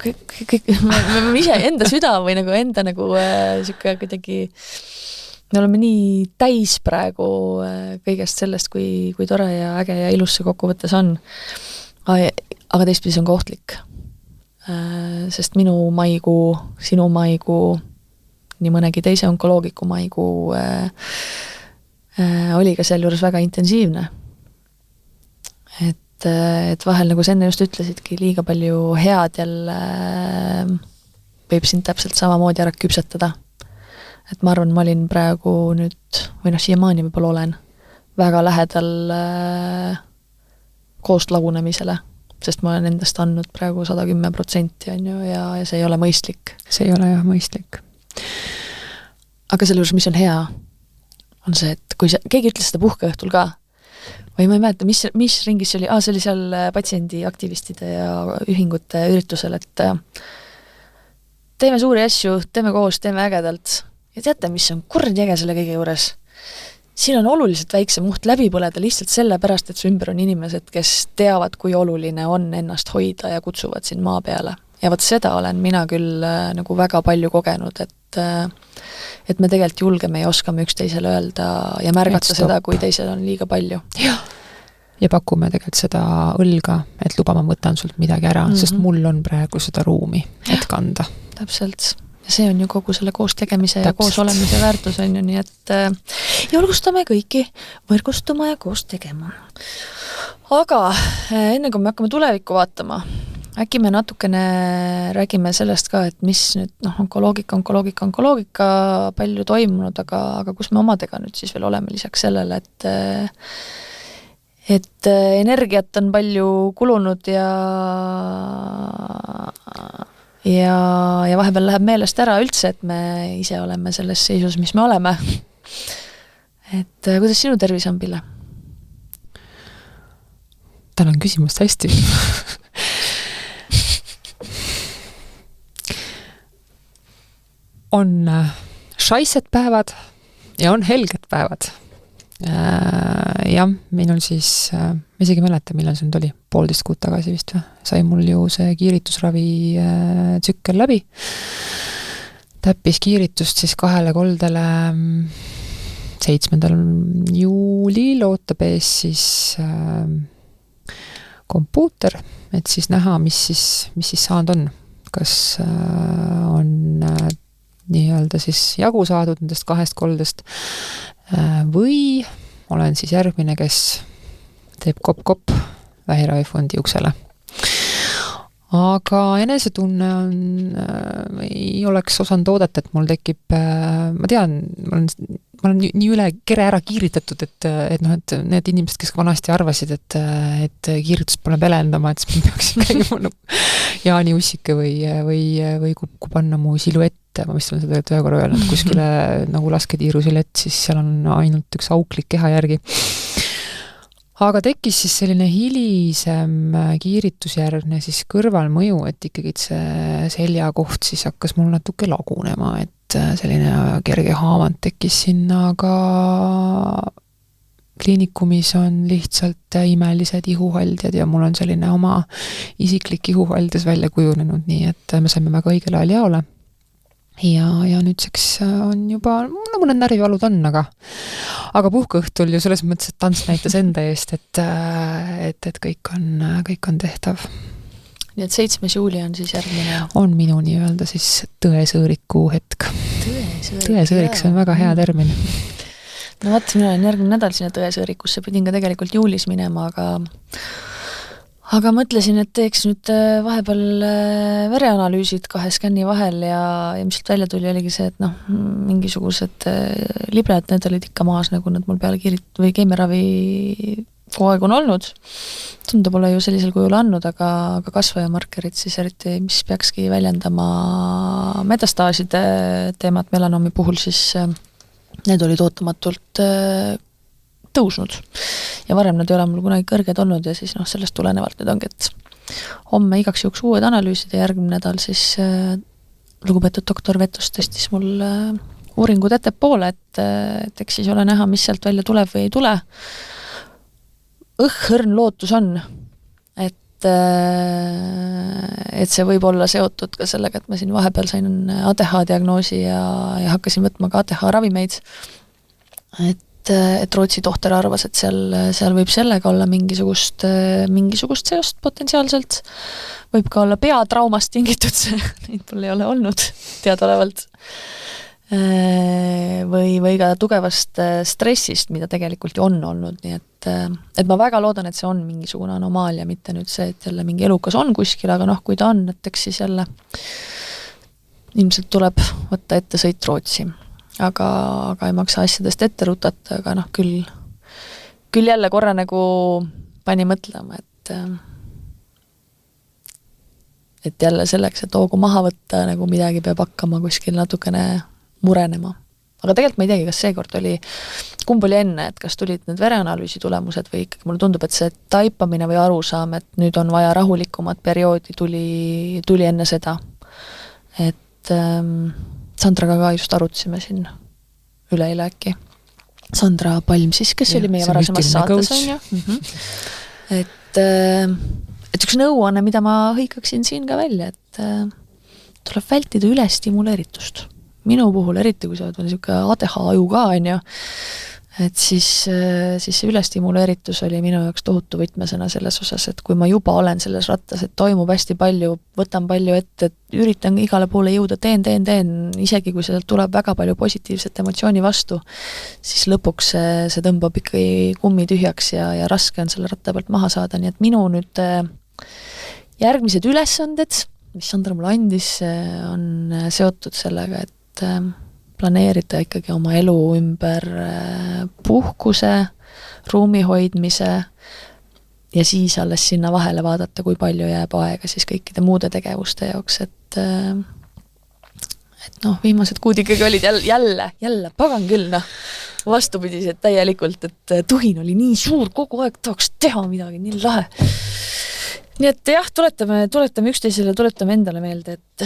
kõik me ise enda süda või nagu enda nagu siuke kuidagi me oleme nii täis praegu kõigest sellest, kui tore ja äge ja ilus see kokkuvõttes on. Aga teistpidi see on kohtlik. Sest minu maikuu, sinu maikuu, nii mõnegi teise onkoloogiku maikuu oli ka seal juures väga intensiivne. Et vahel, nagu sa enne just ütlesidki, liiga palju head jälle võib sind täpselt samamoodi ära küpsetada. Et ma arvan, ma olin praegu nüüd, või siiamaani võib-olla olen, väga lähedal koost lagunemisele, sest ma olen endast andnud praegu 110% on ju, ja see ei ole mõistlik. See ei ole jah mõistlik. Aga selle juures, mis on hea, on see, et kui keegi ütles seda puhkeõhtul ka, või ma ei mäleta, mis ringis see oli, see oli seal patsiendi aktivistide ja ühingute üritusel, et teeme suuri asju, teeme koos, teeme ägedalt ja teate, mis on kurdi äge selle kõige juures? siin on oluliselt väiksem oht läbi põleda lihtsalt sellepärast, et su ümber on inimesed, kes teavad, kui oluline on ennast hoida ja kutsuvad sind maa peale. Ja võt seda olen mina küll nagu väga palju kogenud, et me tegelikult julgeme ja oskame üksteisele öelda ja märgata seda, kui teisel on liiga palju. Ja pakume tegelikult seda õlga, et luba ma võtan sult midagi ära, sest mul on praegu seda ruumi, et kanda. Täpselt. Ja see on ju kogu selle koos tegemise ja koos olemise väärtus on ju, nii et julgustame kõiki võrgustuma ja koos tegema. Aga enne kui me hakkame tulevikku vaatama, äkki me natukene räägime sellest ka, et mis nüüd, onkoloogika palju toimunud, aga kus me omadega nüüd siis veel oleme lisaks sellele, et energiat on palju kulunud ja vahepeal läheb meelest ära üldse, et me ise oleme selles seisus, mis me oleme. Et kuidas sinu tervis on, Pille? Tänan küsimust hästi. On šaised päevad ja on helged päevad. Jah, meil on siis, ma isegi mäleta, millal see nüüd oli, 1,5 kuud tagasi vist või? Sai mul ju see kiiritusravi tsükkel läbi. Täppis kiiritust siis 2 koldele 7. juulil ootab ees siis kompuuter, et siis näha, mis siis saanud on. Kas on nii-öelda siis jagu saadud nendest 2 koldest või olen siis järgmine, kes teeb kopp-kopp vähiravifondi uksele. Aga enesetunne on, ei oleks osanud oodata, et mul tekib, ma tean, ma olen nii üle kere ära kiiritatud, et need inimesed, kes vanasti arvasid, et kiiritus pole pelendama, et siis ma peaks ikkagi Jaani Ussike või kui panna mu siluette, ma vist olen seda ühe korra öelnud, kuskile nagu lasketiiru silett, siis seal on ainult üks auklik keha järgi. Aga tekkis siis selline hilisem kiiritusjärgne siis kõrvalmõju, et ikkagi see seljakoht siis hakkas mul natuke lagunema, et selline kerge haavand tekkis sinna, aga kliinikumis on lihtsalt imelised ihuhaldjad ja mul on selline oma isiklik ihuhaldes välja kujunenud, nii et me saime väga õigel ajal jaole. Ja nüüdseks on juba, mõned närvivalud on, aga puhkeõhtul ju selles mõttes, et tants näitas enda eest, et kõik on tehtav. Nii et 7. juuli on siis järgmine? On minu nii-öelda siis tõesõõriku hetk. Tõesõõrik, see on väga hea termin. No vaat, mina olen järgmine nädal sinna tõesõõrikusse, pidin ka tegelikult juulis minema, aga mõtlesin, et teeks nüüd vahepeal vereanalüüsid 2 skänni vahel ja mis sealt välja tuli, oligi see, et mingisugused libled, need olid ikka maas, nagu nad mul peale või keemiaravi kogu aeg on olnud. Tunda pole ju sellisel kujul andnud, aga kasvajamarkerid siis eriti, mis peakski väljendama metastaaside teemat melanoomi puhul, siis need olid ootamatult tõusnud. Ja varem nad ei ole mul kunagi kõrged olnud ja siis sellest tulenevalt nüüd ongi, et homme igaks juhuks uued analüüsid ja järgmine nädal siis lugupeetud doktor Vetus tõstis mul uuringud ettepoole, et eks siis ole näha, mis sealt välja tuleb või ei tule. Õhhõrn lootus on, et see võib olla seotud ka sellega, et ma siin vahepeal sain ATH diagnoosi ja hakkasin võtma ka ATH ravimeid, et Rootsi tohter arvas, et seal võib sellega olla mingisugust seost potentsiaalselt. Võib ka olla peatraumast tingitud see, neid mul ei ole olnud teadaolevalt. Või ka tugevast stressist, mida tegelikult ju on olnud, nii et ma väga loodan, et see on mingisugune anomaalia, mitte nüüd see, et jälle mingi elukas on kuskil, aga kui ta on, et eks siis jälle ilmselt tuleb võtta ette sõit Rootsi. Aga ei maksa asjadest ette rutata, aga küll jälle korra nagu pani mõtlema, et jälle selleks, et hoogu maha võtta, nagu midagi peab hakkama kuskil natukene murenema. Aga tegelikult ma ei teagi, kas seekord kumb oli enne, et kas tulid need vereanalüüsi tulemused või ikkagi mulle tundub, et see taipamine või arusaam, et nüüd on vaja rahulikumat perioodi tuli enne seda. Et Sandraga ka just arutasime siin üleile äkki. Sandra Palm siis, kes oli meie varasemas saates, on ju. Et üks nõuanne, mida ma hõikaksin siin ka välja, et tuleb vältida ülestimuleeritust. Minu puhul eriti, kui sa oled niisugune ADH aju ka, on ju, et siis see ülestimuleeritus oli minu jaoks tohutu võtmesõna selles osas, et kui ma juba olen selles rattas, et toimub hästi palju, võtan palju ette, et üritan igale poole jõuda, teen, isegi kui sealt tuleb väga palju positiivset emotsiooni vastu, siis lõpuks see tõmbab ikkagi kummi tühjaks ja raske on selle ratta pealt maha saada, nii et minu nüüd järgmised ülesanded, mis Sandra mulle andis, on seotud sellega, et planeerida ikkagi oma elu ümber puhkuse, ruumi hoidmise ja siis alles sinna vahele vaadata, kui palju jääb aega siis kõikide muude tegevuste jaoks, et viimased kuud ikkagi olid jälle, pagan küll, vastupidised täielikult, et tuhin oli nii suur, kogu aeg tahaks teha midagi, nii lahe. Nii et jah, tuletame üksteisele, tuletame endale meelde, et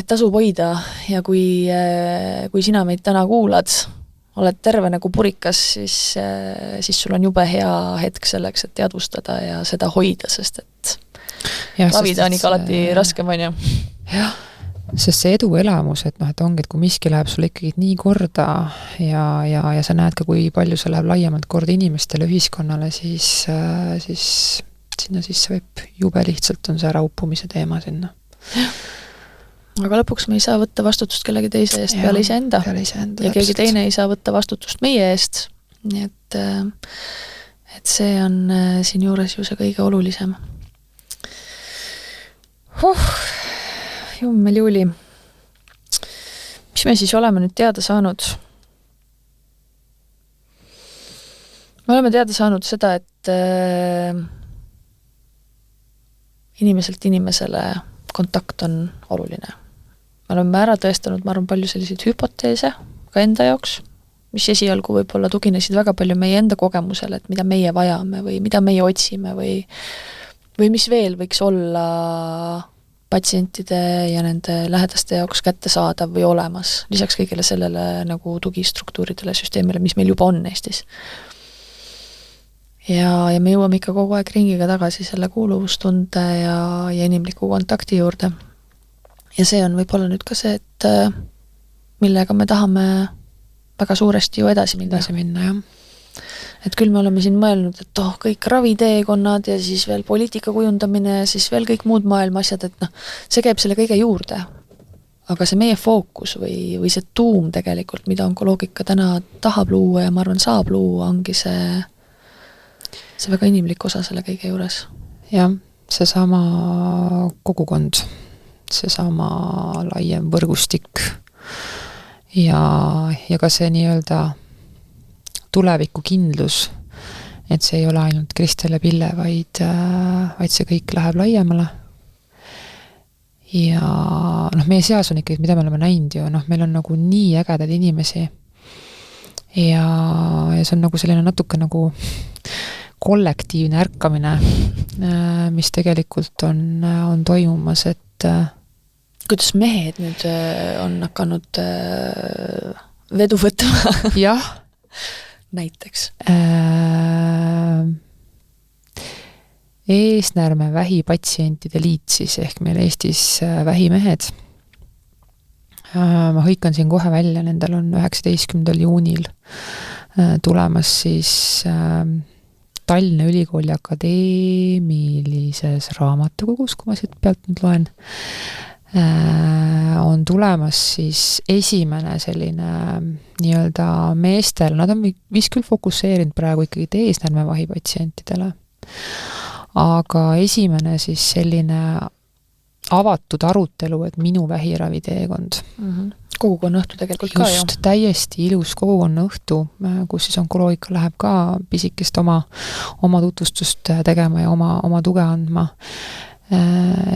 tasub hoida ja kui sina meid täna kuulad, oled terve nagu purikas, siis sul on jube hea hetk selleks, et teadvustada ja seda hoida, sest et ravida on ikka alati raskem, on ju. Jah, sest see eduelamus, et ongi, et kui miski läheb sulle ikkagi nii korda ja sa näed ka, kui palju see läheb laiemalt korda inimestele, ühiskonnale, siis sinna sisse võib jube lihtsalt on see ärauppumise teema sinna. Aga lõpuks me ei saa võtta vastutust kellegi teise eest peale iseenda. Ja keegi teine ei saa võtta vastutust meie eest. Nii et see on siin juures ju see kõige olulisem. Jummel Juuli. Mis me siis oleme nüüd teada saanud? Me oleme teada saanud seda, et inimeselt inimesele kontakt on oluline. Me oleme ära tõestanud, ma arvan, palju selliseid hüpoteese ka enda jaoks, mis esialgu võib-olla tuginesid väga palju meie enda kogemusele, et mida meie vajame või mida meie otsime või mis veel võiks olla patsientide ja nende lähedaste jaoks kättesaadav või olemas, lisaks kõigele sellele nagu tugistruktuuridele, süsteemile, mis meil juba on Eestis. Ja me jõuame ikka kogu aeg ringiga tagasi selle kuuluvustunde ja inimliku kontakti juurde. Ja see on võib-olla nüüd ka see, et millega me tahame väga suuresti ju edasi minna, jah. Et küll me oleme siin mõelnud, et kõik raviteekonnad ja siis veel poliitika kujundamine ja siis veel kõik muud maailma asjad, et see käib selle kõige juurde. Aga see meie fookus või see tuum tegelikult, mida onkoloogika täna tahab luua ja ma arvan saab luua, ongi see väga inimlik osa selle kõige juures. Jah, see sama kogukond, see sama laiem võrgustik ja ka see nii-öelda tulevikukindlus, et see ei ole ainult Kristel ja Pille, vaid see kõik läheb laiemale. Ja meie seas on ikkagi, mida me oleme näinud ju, meil on nagu nii ägedad inimesi ja see on nagu selline natuke nagu kollektiivne ärkamine, mis tegelikult on toimumas, et kuidas mehed nüüd on hakanud vedu võtma? Jah. Näiteks. Eesnärme vähipatsientide liit siis, ehk meil Eestis vähimehed. Ma hõikan siin kohe välja, nendel on 19. juunil tulemas siis Tallinna Ülikooli akadeemilises raamatukogus, kui ma siit pealt nüüd loen, on tulemas siis esimene selline nii-öelda meestel, nad on vist küll fokusseerinud praegu ikkagi eesnärme vahipatsientidele, aga esimene siis selline avatud arutelu, et minu vähiraviteekond. Kogukonna õhtu tegelikult ka, just, täiesti ilus kogukonna õhtu, kus siis onkoloogika läheb ka pisikest oma tutvustust tegema ja oma tuge andma,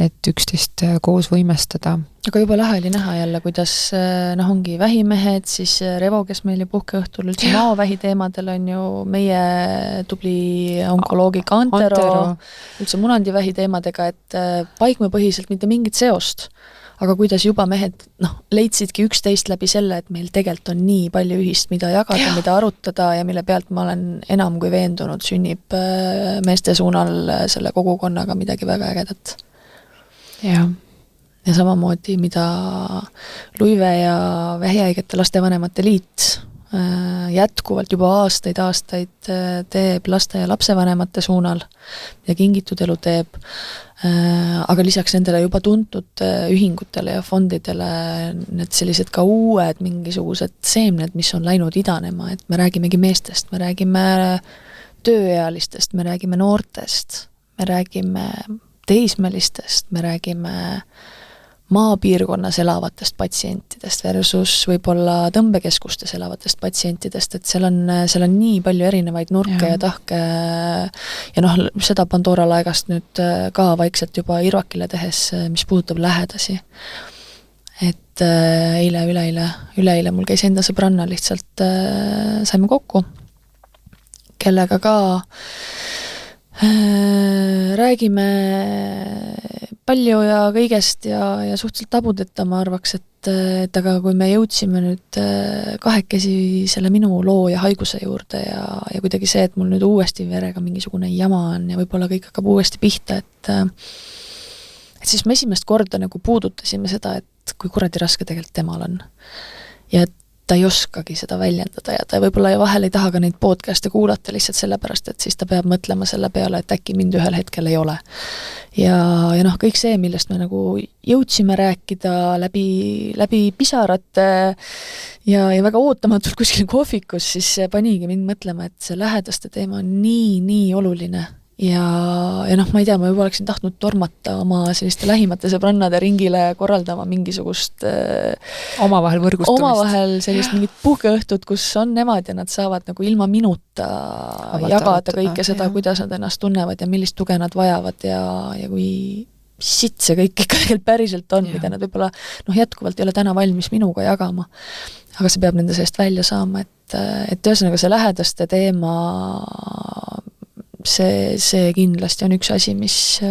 et üksteist koos võimestada. aga juba lahe oli näha jälle, kuidas ongi vähimehed, siis Revo, kes meil ju puhkeõhtul üldse maovähi teemadel on ju meie tubli onkoloogi Antero, üldse munandivähi teemadega, et paikmepõhiselt mitte mingit seost, aga kuidas juba mehed leidsidki üksteist läbi selle, et meil tegelikult on nii palju ühist, mida jagada, mida arutada ja mille pealt ma olen enam kui veendunud, sünnib meeste suunal selle kogukonnaga midagi väga ägedat. Ja samamoodi, mida Luive ja vähihaigete lastevanemate liit jätkuvalt juba aastaid teeb laste ja lapsevanemate suunal ja kingitud elu teeb, aga lisaks nendele juba tuntud ühingutele ja fondidele need sellised ka uued mingisugused seemned, mis on läinud idanema, et me räägimegi meestest, me räägime tööealistest, me räägime noortest, me räägime teismelistest, me räägime maapiirkonnas elavatest patsientidest versus võib-olla tõmbekeskustes elavatest patsientidest, et seal on nii palju erinevaid nurke ja tahke ja seda Pandora laegast nüüd ka vaikselt juba Irvakile tehes, mis puudutab lähedasi. Et üleeile mul käis enda sõbranna lihtsalt, saime kokku, kellega ka räägime palju ja kõigest ja suhteliselt tabudeta ma arvaks, et aga kui me jõudsime nüüd kahekesi selle minu loo ja haiguse juurde ja kuidagi see, et mul nüüd uuesti verega mingisugune jama on ja võib-olla kõik hakkab uuesti pihta, et siis me esimest korda nagu puudutasime seda, et kui kuradi raske tegelikult temal on. Ja et ta ei oskagi seda väljendada ja ta võib-olla vahel ei taha ka neid podcast'e kuulata lihtsalt sellepärast, et siis ta peab mõtlema selle peale, et äkki mind ühel hetkel ei ole. Ja kõik see, millest me nagu jõudsime rääkida läbi pisarate ja väga ootamatult kuskil kohvikus, siis panigi mind mõtlema, et see lähedaste teema on nii oluline. Ja ma ei tea, ma juba oleksin tahtnud tormata oma selliste lähimate sõbrannade ringile korraldama mingisugust omavahel võrgustumist. Omavahel sellist mingit puhkeõhtut, kus on nemad ja nad saavad nagu ilma minuta jagada kõike seda, kuidas nad ennast tunnevad ja millist tuge nad vajavad ja kui sitt see kõik ikka päriselt on, mida nad võib-olla jätkuvalt ei ole täna valmis minuga jagama. Aga see peab nende seest välja saama, et ühesõnaga see lähedaste teema see kindlasti on üks asi, mis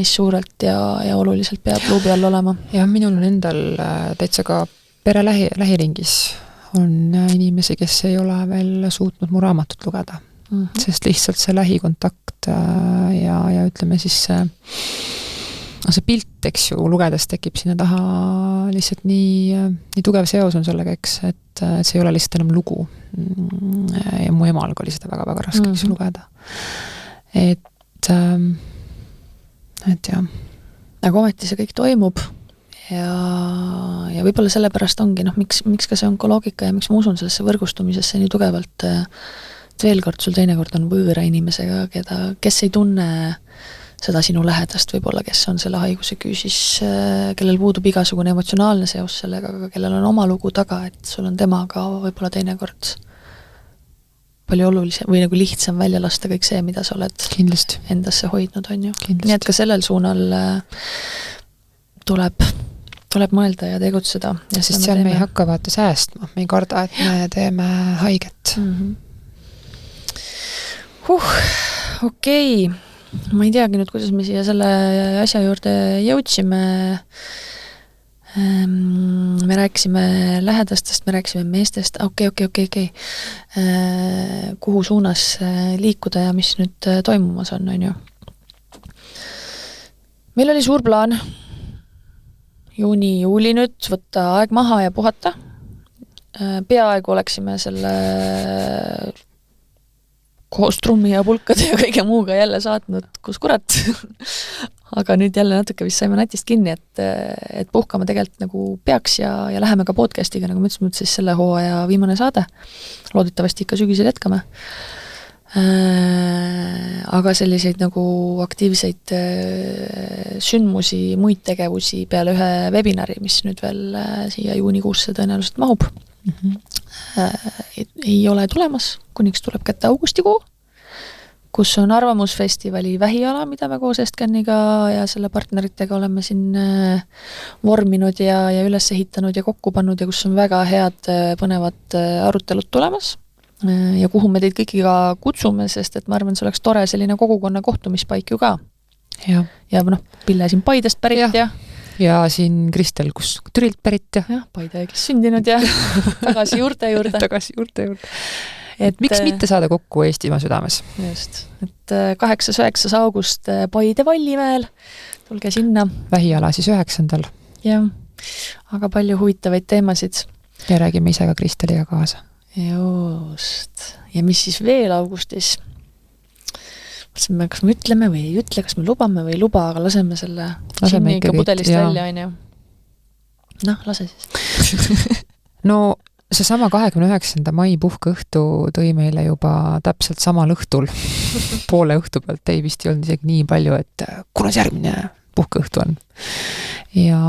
suurelt ja oluliselt peab luubi all olema. Ja minul on endal täitsa ka pere lähiringis on inimesi, kes ei ole veel suutnud mu raamatut lugeda. Sest lihtsalt see lähikontakt ja ütleme siis see pilt, eks ju, lugedes tekib sinna taha lihtsalt nii tugev seos on sellega, eks, et see ei ole lihtsalt enam lugu. Ja mu emalga oli seda väga-väga raske lugeda. Et jah. Aga ometi see kõik toimub ja võib-olla sellepärast ongi, miks ka see onkoloogika ja miks ma usun sellesse võrgustumisesse nii tugevalt, et veel kord sul teinekord on võõra inimesega, kes ei tunne seda sinu lähedast võib-olla, kes on selle haiguse küüsis, kellel puudub igasugune emotsionaalne seos sellega, aga kellel on oma lugu taga, et sul on temaga võib-olla teinekord palju olulisem või nagu lihtsam välja lasta kõik see, mida sa oled kindlasti endasse hoidnud, on ju. Nii et ka sellel suunal tuleb mõelda ja tegutseda. Ja sest seal me ei hakka vaata säästma, me ei karda, et me teeme haiget. Okei. Ma ei teagi nüüd, kuidas me siia selle asja juurde jõudsime. Me rääkisime lähedastest, me rääkisime meestest, okei. Kuhu suunas liikuda ja mis nüüd toimumas on ju. Meil oli suur plaan juuni-juuli nüüd võtta aeg maha ja puhata. Peaaegu oleksime selle koos trummi ja pulkade ja kõige muuga jälle saatnud, kus kurat. Aga nüüd jälle natuke vist saime natist kinni, et puhkama tegelikult nagu peaks ja läheme ka podcastiga, nagu ma ütlesin, siis selle hooaja viimane saade. Loodetavasti ikka sügisel jätkame. Aga selliseid nagu aktiivseid sündmusi, muid tegevusi peale ühe webinari, mis nüüd veel siia juunikuusse tõenäoliselt mahub. Ei ole tulemas, kuniks tuleb kätte augustikuu, kus on Arvamusfestivali vähiala, mida me koos Estcaniga ja selle partneritega oleme siin vorminud ja üles ehitanud ja kokku pannud ja kus on väga head põnevad arutelud tulemas ja kuhu me teid kõiki ka kutsume, sest et ma arvan, see oleks tore selline kogukonna kohtumispaik ju ka. Ja Pille siin Paidest pärit ja siin Kristel, kus Türilt pärit ja Paide õiglas sündinud ja tagasi juurte juurde. Et miks mitte saada kokku Eestimaa südames? Just, et 8.9. august Paide Vallimäel, tulge sinna. Vähiala siis 9. Jah, aga palju huvitavaid teemasid. Ja räägime ise ka Kristeliga kaasa. Just, ja mis siis veel augustis? Mõtlesime, kas me ütleme või ei ütle, kas me lubame või ei luba, aga laseme selle sinni ikka pudelist välja, on ju. Lase siis. No see sama 29. mai puhkeõhtu tõi meile juba täpselt samal õhtul, poole õhtu pealt, ei vist ei olnud isegi nii palju, et kuna see järgmine puhkeõhtu on. Ja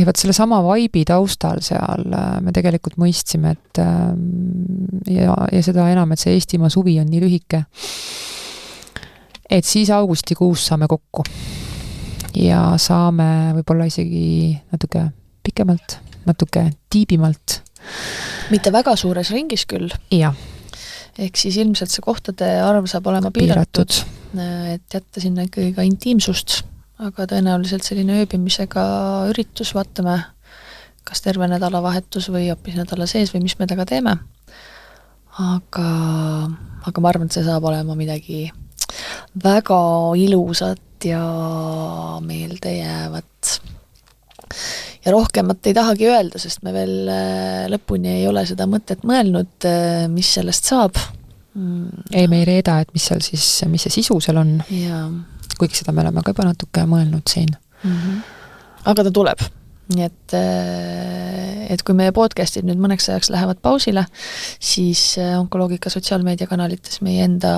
võt selle sama vaibi taustal seal me tegelikult mõistsime, et ja seda enam, et see Eestimaa suvi on nii lühike, et siis augustikuus saame kokku ja saame võib-olla isegi natuke pikemalt, natuke tiibimalt. Mitte väga suures ringis küll. Ja. Ehk siis ilmselt see kohtade arv saab olema piiratud. Et jätta sinna ikkagi ka intiimsust, aga tõenäoliselt selline ööbimisega üritus, vaatame, kas terve nädalavahetus või hoopis nädala sees või mis me taga teeme. Aga ma arvan, et see saab olema midagi väga ilusat ja meeldejäävat. Ja rohkemat ei tahagi öelda, sest me veel lõpuni ei ole seda mõtet mõelnud, mis sellest saab. Ei, me ei reeda, et mis see sisu seal on. Ja. Kuigi seda me oleme ka juba natuke mõelnud siin. Aga ta tuleb. Nii et kui meie podcastid nüüd mõneks ajaks lähevad pausile, siis Onkoloogika sotsiaalmeediakanalites meie enda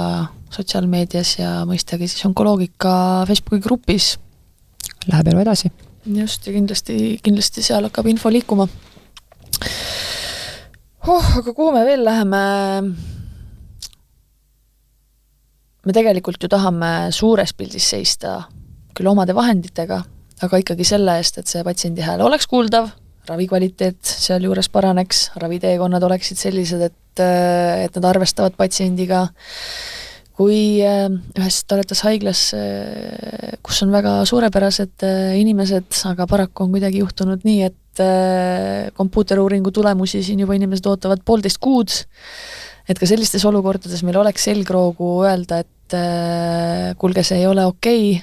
sotsiaalmeedias ja mõistagi siis Onkoloogika Facebooki grupis läheb elu edasi. Just, ja kindlasti seal hakkab info liikuma. Aga kuhu me veel läheme? Me tegelikult ju tahame suures pildis seista küll omade vahenditega, aga ikkagi selle eest, et see patsiendi hääl oleks kuuldav, ravikvaliteet seal juures paraneks, raviteekonnad oleksid sellised, et nad arvestavad patsiendiga. Kui ühes Toretas haiglas, kus on väga suurepärased inimesed, aga paraku on kuidagi juhtunud nii, et kompuuteruuringu tulemusi siin juba inimesed ootavad 1,5 kuud, et ka sellistes olukordades meil oleks selgroogu öelda, et kuulge, see ei ole okei,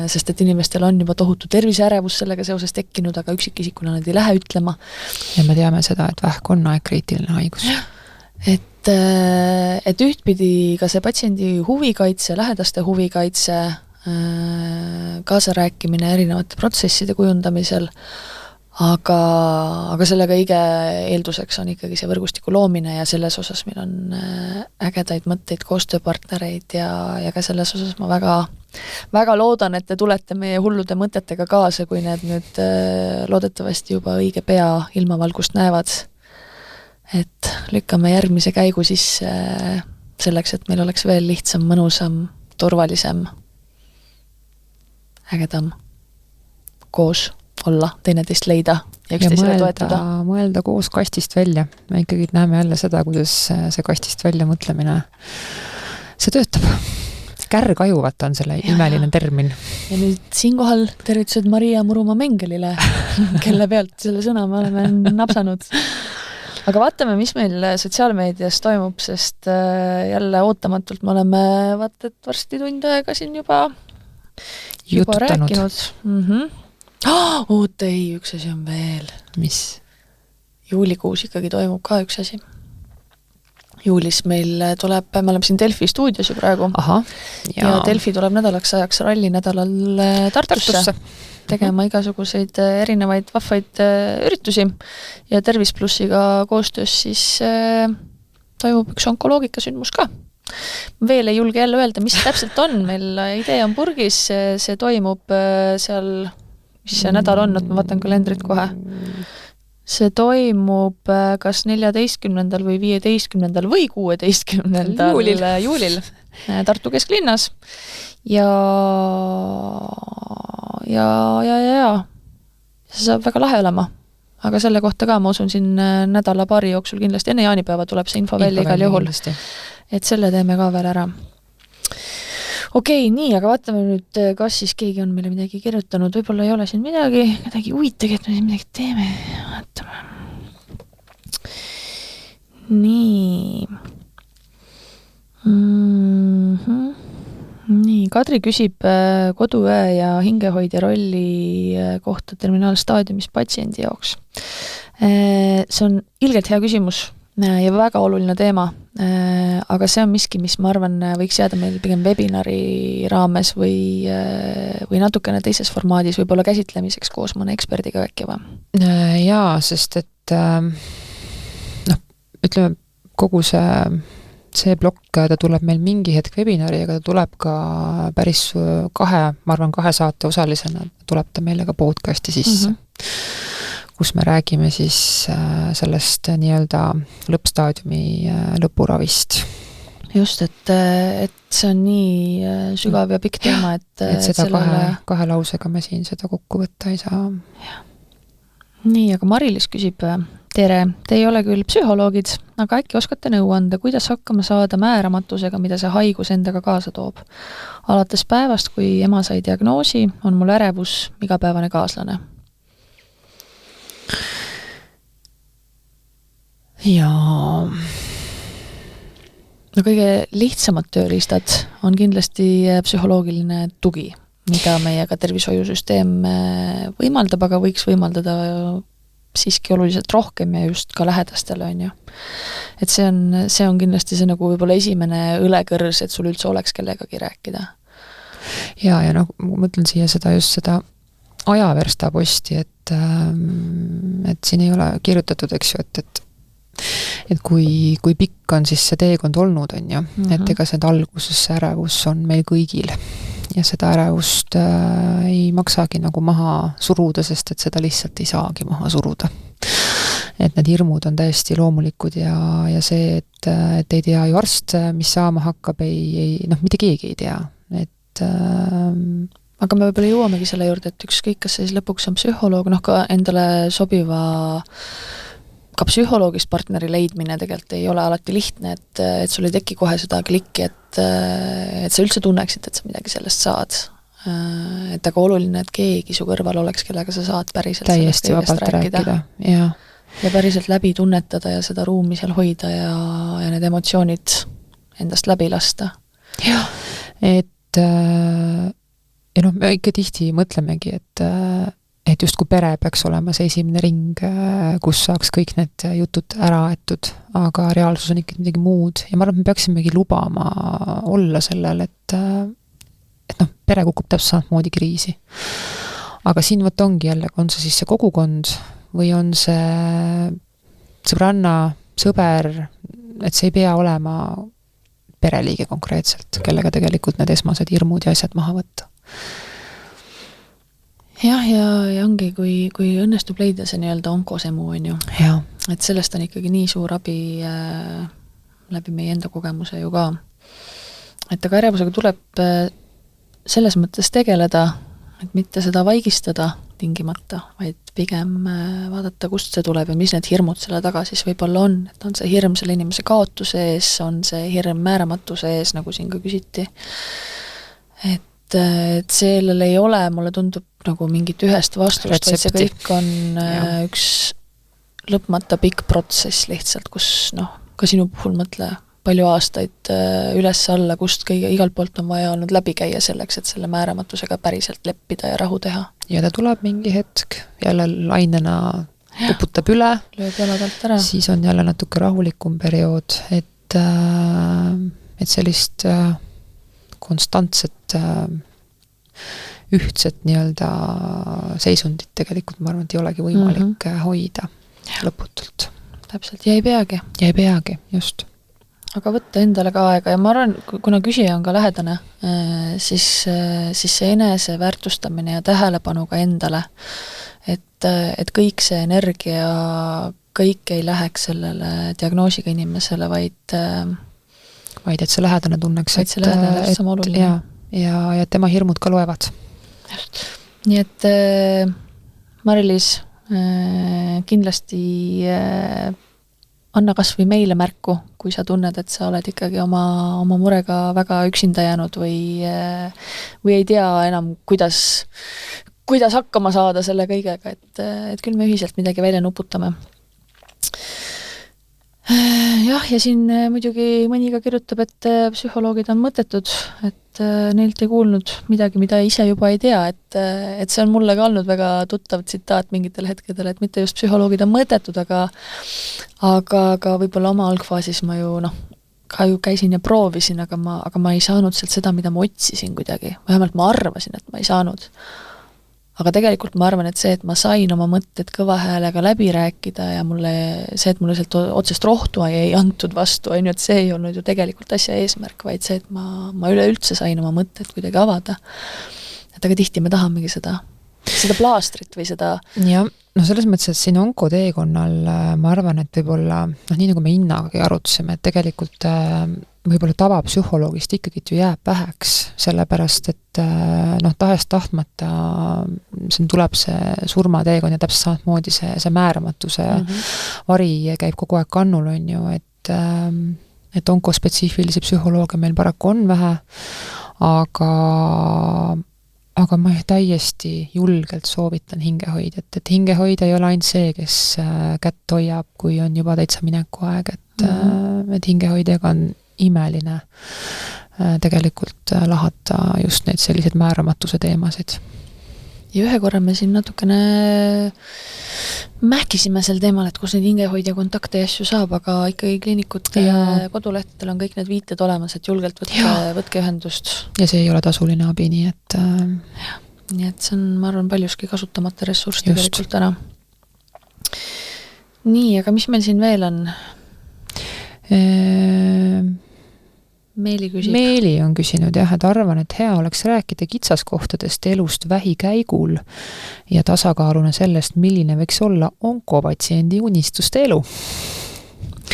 sest et inimestel on juba tohutu terviseärevus sellega seoses tekkinud, aga üksikisikuna nad ei lähe ütlema. Ja me teame seda, et vähk on aegkriitiline haigus. Et ühtpidi ka see patsiendi huvikaitse, lähedaste huvikaitse, kaasarääkimine erinevate protsesside kujundamisel, aga sellega õige eelduseks on ikkagi see võrgustiku loomine ja selles osas meil on ägedaid mõtteid, koostööpartnereid ja ka selles osas ma väga loodan, et te tulete meie hullude mõtetega kaasa, kui need nüüd loodetavasti juba õige pea ilmavalgust näevad. Et lükkame järgmise käigu sisse selleks, et meil oleks veel lihtsam, mõnusam, turvalisem, ägedam koos olla, teineteist leida ja üksteisele toetada. Mõelda koos kastist välja. Me ikkagi näeme jälle seda, kuidas see kastist välja mõtlemine, see töötab. Kärgaju on selle imeline termin. Ja nüüd siinkohal tervitused Maria Murumaa Mengelile, kelle pealt selle sõna me oleme napsanud. Aga vaatame, mis meil sotsiaalmeedias toimub, sest jälle ootamatult me oleme et varsti tund aega siin juba rääkinud. Oota, ei, üks asi on veel. Mis? Juulikuus ikkagi toimub ka üks asi. Juulis meil tuleb, me oleme siin Delfi stuudios ju praegu. Aha, ja Delfi tuleb nädalaks ajaks ralli nädalal Tartusse. Tegema igasuguseid erinevaid vahvaid üritusi ja Tervis Plussiga koostöös siis toimub üks onkoloogika sündmus ka. Veel ei julge jälle öelda, mis täpselt on, meil idee on purgis, see toimub seal, mis see nädal on, et ma vaatan kalendrit kohe. see toimub kas 14. või 15. või 16. juulil Tartu kesklinnas ja see saab väga lahe olema. Aga selle kohta ka, ma usun, siin nädala-paari jooksul kindlasti enne jaanipäeva tuleb see info välja igal juhul. Et selle teeme ka veel ära. Okei, nii, aga vaatame nüüd, kas siis keegi on meile midagi kirjutanud. Võib-olla ei ole siin midagi huvitagi, et me siin midagi teeme. Vaatame. Nii. Nii, Kadri küsib koduõe ja hingehoidja rolli kohta terminaalstaadiumis patsiendi jaoks. See on ilgelt hea küsimus ja väga oluline teema, aga see on miski, mis ma arvan võiks jääda meil pigem webinari raames või natukene teises formaadis võib-olla käsitlemiseks koos mõne eksperdiga äkki või? Jaa, sest et ütleme, kogu see plokk, ta tuleb meil mingi hetk webinari, aga ta tuleb ka päris ma arvan 2 saate osalisena tuleb ta meile ka podcasti sisse, kus me räägime siis sellest nii-öelda lõppstaadiumi lõpuravist. Just, et see on nii sügav ja pikk teema, et seda kahe lausega me siin seda kokku võtta ei saa. Nii, aga Marilis küsib, tere, te ei ole küll psühholoogid, aga äkki oskate nõu anda, kuidas hakkama saada määramatusega, mida see haigus endaga kaasa toob. Alates päevast, kui ema sai diagnoosi, on mul ärevus igapäevane kaaslane. Jaa. No kõige lihtsamad tööriistad on kindlasti psühholoogiline tugi, mida meiega tervishoiusüsteem võimaldab, aga võiks võimaldada siiski oluliselt rohkem ja just ka lähedastele on ju. Et see on kindlasti see nagu võib-olla esimene õlekõrs, et sul üldse oleks kellegagi rääkida. Ja ma mõtlen siia just seda ajaverstaposti, et siin ei ole kirjutatud, eks ju, et kui pikk on siis see teekond olnud, on ju, et ega see alguses see ärevus on meil kõigil ja seda ärevust ei maksagi nagu maha suruda, sest et seda lihtsalt ei saagi maha suruda. Et need hirmud on täiesti loomulikud ja see, et ei tea ju arst, mis saama hakkab, mitte keegi ei tea. Aga me võib-olla jõuamegi selle juurde, et ükskõik, kas siis lõpuks on psühholoog, ka endale sobiva ka psühholoogist partneri leidmine tegelikult ei ole alati lihtne, et sul ei teki kohe seda klikki, et sa üldse tunneksid, et sa midagi sellest saad. Et aga oluline, et keegi su kõrval oleks, kellega sa saad päriselt täiesti vabalt rääkida. Ja päriselt läbi tunnetada ja seda ruumi seal hoida ja need emotsioonid endast läbi lasta. Ja, me ikka tihti mõtlemegi, et just kui pere peaks olema see esimene ring, kus saaks kõik need jutud ära aetud, aga reaalsus on ikka midagi muud ja ma arvan, et me peaksimegi lubama olla sellel, et pere kukub täpselt samamoodi kriisi. Aga siin ongi jälle, on see siis see kogukond või on see sõbranna, sõber, et see ei pea olema pereliige konkreetselt, kellega tegelikult need esmased hirmud ja asjad maha võtta. Jah, ja ongi, kui õnnestub leida see nii-öelda onkosemu, on ju. Ja. Et sellest on ikkagi nii suur abi läbi meie enda kogemuse ju ka. Et aga ärevusega tuleb selles mõttes tegeleda, et mitte seda vaigistada tingimata, vaid pigem vaadata, kust see tuleb ja mis need hirmud selle taga siis võib-olla on. Et on see hirm selle inimese kaotuse ees, on see hirm määramatuse ees, nagu siin ka küsiti. Et sellel ei ole, mulle tundub nagu mingit ühest vastust, vaid see kõik on üks lõpmata pikk protsess lihtsalt, kus ka sinu puhul mõtle palju aastaid üles-alla, kust igalt poolt on vaja olnud läbi käia selleks, et selle määramatusega päriselt leppida ja rahu teha. Ja ta tuleb mingi hetk, jälle lainena uputab üle, lööb jalad alt ära. Siis on jälle natuke rahulikum periood, et sellist konstantset ühtset nii-öelda seisundit tegelikult ma arvan, et ei olegi võimalik hoida lõputult. Täpselt, ja ei peagi. Ja ei peagi, just. Aga võtta endale ka aega ja ma arvan, kuna küsija on ka lähedane, siis see enese väärtustamine ja tähelepanu ka endale, et kõik see energia, kõik ei läheks sellele diagnoosiga inimesele, vaid et see lähedane tunneks, et see lähedane on sama oluline. Ja tema hirmud ka loevad. Just. Nii et Mari-Liis, kindlasti anna kas või meile märku, kui sa tunned, et sa oled ikkagi oma murega väga üksinda jäänud või ei tea enam, kuidas hakkama saada selle kõigega, et küll me ühiselt midagi välja nuputame. Jah, ja siin muidugi mõni ka kirjutab, et psühholoogid on mõttetud, et neilt ei kuulnud midagi, mida ise juba ei tea, et see on mulle ka olnud väga tuttav tsitaat mingitel hetkedel, et mitte just psühholoogid on mõttetud, aga võib-olla oma algfaasis ma ju ka ju käisin ja proovisin, aga ma ei saanud sealt seda, mida ma otsisin kuidagi. Vähemalt ma arvasin, et ma ei saanud. Aga tegelikult ma arvan, et see, et ma sain oma mõtted kõva häälega läbi rääkida ja mulle sealt otsest rohtu ei antud vastu, et see ei olnud ju tegelikult asja eesmärk, vaid see, et ma üleüldse sain oma mõtted kuidagi avada. Et aga tihti me tahamegi seda plaastrit või seda... Ja, selles mõttes, et siin onkoteekonnal ma arvan, et võib-olla, nii nagu me Innagagi arutasime, et tegelikult võib-olla tavapsühholoogist ikkagi ju jääb väheks, sellepärast, et tahest tahtmata tuleb see surmateekond ja täpselt samamoodi see määramatuse vari käib kogu aeg kannul, on ju, et onkospetsiifilisi psühholooge meil paraku on vähe, aga ma täiesti julgelt soovitan hingehoidjat, et hingehoidja ei ole ainult see, kes kätt hoiab, kui on juba täitsa mineku aeg, et hingehoidjaga on imeline tegelikult lahata just neid selliseid määramatuse teemasid. Ja ühe korra me siin natukene mähkisime sel teemal, et kus neid hingehoidja kontakte ja asju saab, aga ikkagi kliinikute kodulehtedel on kõik need viited olemas, et julgelt võtke ühendust. Ja see ei ole tasuline abi, nii et... Nii et see on, ma arvan, paljuski kasutamata ressurss tegelikult ära. Nii, aga mis meil siin veel on? Meeli on küsinud et arvan, et hea oleks rääkida kitsaskohtadest elust vähikäigul ja tasakaaluna sellest, milline võiks olla onkopatsiendi unistuste elu.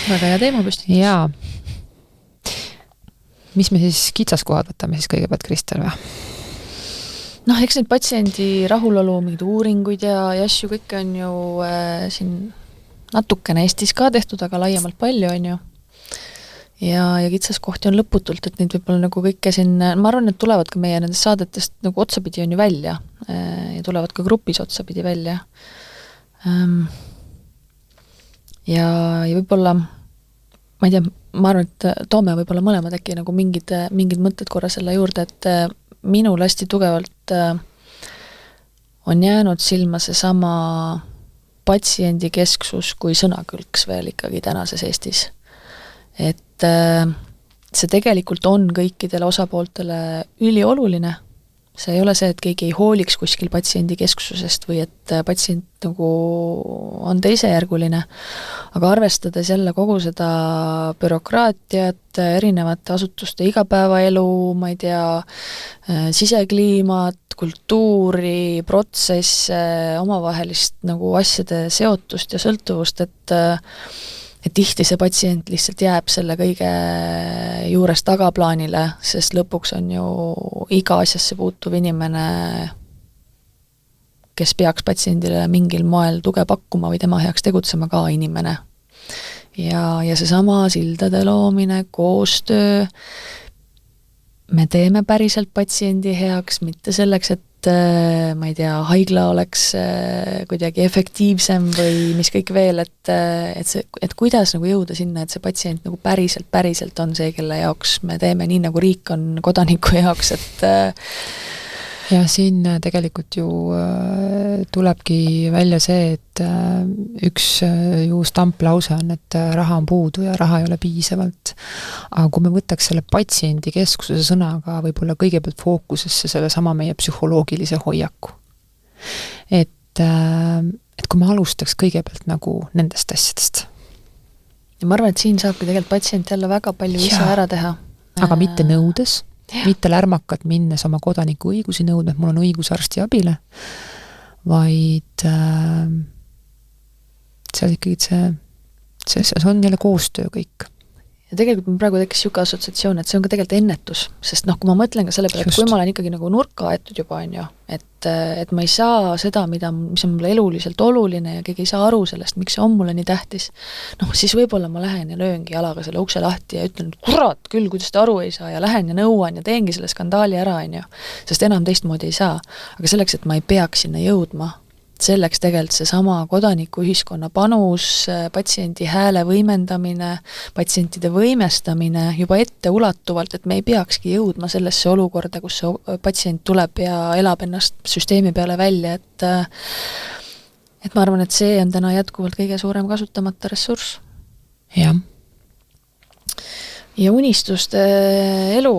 Väga hea teema püstitus. Jaa. Mis me siis kitsaskohad võtame siis kõigepealt, Kristel, või? Eks neid patsiendi rahulolu, mingid uuringuid ja asju kõike on ju siin natukene Eestis ka tehtud, aga laiemalt palju on ju. Ja kitsaskohti on lõputult, et neid võib-olla nagu kõike siin, ma arvan, et tulevad ka meie nendest saadetest nagu otsapidi on ju välja ja tulevad ka grupis otsapidi välja. Ja võib-olla, ma ei tea, ma arvan, et toome võib-olla mõlemad äkki nagu mingid mõtted korra selle juurde, et minul hästi tugevalt on jäänud silma see sama patsiendi kesksus kui sõnakõlks veel ikkagi tänases Eestis. Et see tegelikult on kõikidele osapooltele ülioluline. See ei ole see, et keegi ei hooliks kuskil patsiendi kesksusest või et patsient nagu on teisejärguline, aga arvestades jälle kogu seda bürokraatiat, erinevate asutuste igapäevaelu, ma ei tea, sisekliimat, kultuuri, protsesse, omavahelist nagu asjade seotust ja sõltuvust, et tihti see patsient lihtsalt jääb selle kõige juures tagaplaanile, sest lõpuks on ju iga asjasse puutuv inimene, kes peaks patsiendile mingil moel tuge pakkuma või tema heaks tegutsema ka inimene. Ja seesama sildade loomine, koostöö, me teeme päriselt patsiendi heaks, mitte selleks, et ma ei tea, haigla oleks kuidagi efektiivsem või mis kõik veel, et kuidas nagu jõuda sinna, et see patsient nagu päriselt on see, kelle jaoks me teeme nii, nagu riik on kodaniku jaoks, et ja siin tegelikult ju tulebki välja see, et üks ju stamplause on, et raha on puudu ja raha ei ole piisavalt. Aga kui me võtaks selle patsiendi keskuse sõnaga võib-olla kõigepealt fookusesse selle sama meie psühholoogilise hoiaku. Et kui me alustaks kõigepealt nagu nendest asjadest. Ja ma arvan, et siin saabki tegelikult patsient jälle väga palju ise ära teha. Aga mitte nõudes. Mitte lärmakad minnes oma kodaniku õigusi nõudma, et mul on õigus arsti abile, vaid seal ikkagi see on jälle koostöö kõik. Ja tegelikult mul praegu tekkis siuke assotsiatsioon, et see on ka tegelikult ennetus, sest kui ma mõtlen ka selle peale, et kui ma olen ikkagi nagu nurka aetud juba, on ju, et ma ei saa seda, mis on mulle eluliselt oluline ja keegi ei saa aru sellest, miks see on mulle nii tähtis, siis võib-olla ma lähen ja lööngi jalaga selle ukse lahti ja ütlen, et kurat küll, kuidas te aru ei saa ja lähen ja nõuan ja teengi selle skandaali ära, on ju, sest enam teistmoodi ei saa. Aga selleks, et ma ei peaks sinna jõudma, selleks tegelikult seesama kodanikuühiskonna panus, patsiendi hääle võimendamine, patsientide võimestamine juba etteulatuvalt, et me ei peakski jõudma sellesse olukorda, kus see patsient tuleb ja elab ennast süsteemi peale välja, et ma arvan, et see on täna jätkuvalt kõige suurem kasutamata ressurss. Jah. Ja unistuste elu,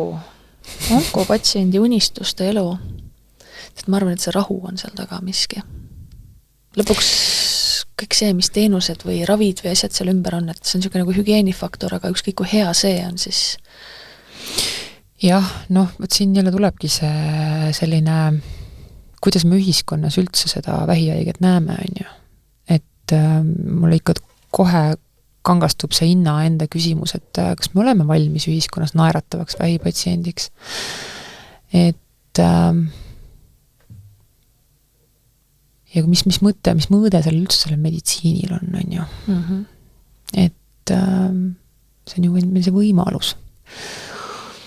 onkopatsiendi unistuste elu, et ma arvan, et see rahu on seal taga miski. Lõpuks kõik see, mis teenused või ravid või asjad seal ümber on, et see on niisugune nagu hügieenifaktor, aga ükskõik kui hea see on, siis... Jah, võt siin jälle tulebki see selline, kuidas me ühiskonnas üldse seda vähihaiget näeme, on ju. Et mulle ikka kohe kangastub see hinna enda küsimus, et kas me oleme valmis ühiskonnas naeratavaks vähipatsiendiks. Et... ja mis mõte, mis mõõde seal üldse sellel meditsiinil on ju. Et see on ju meil see võimalus.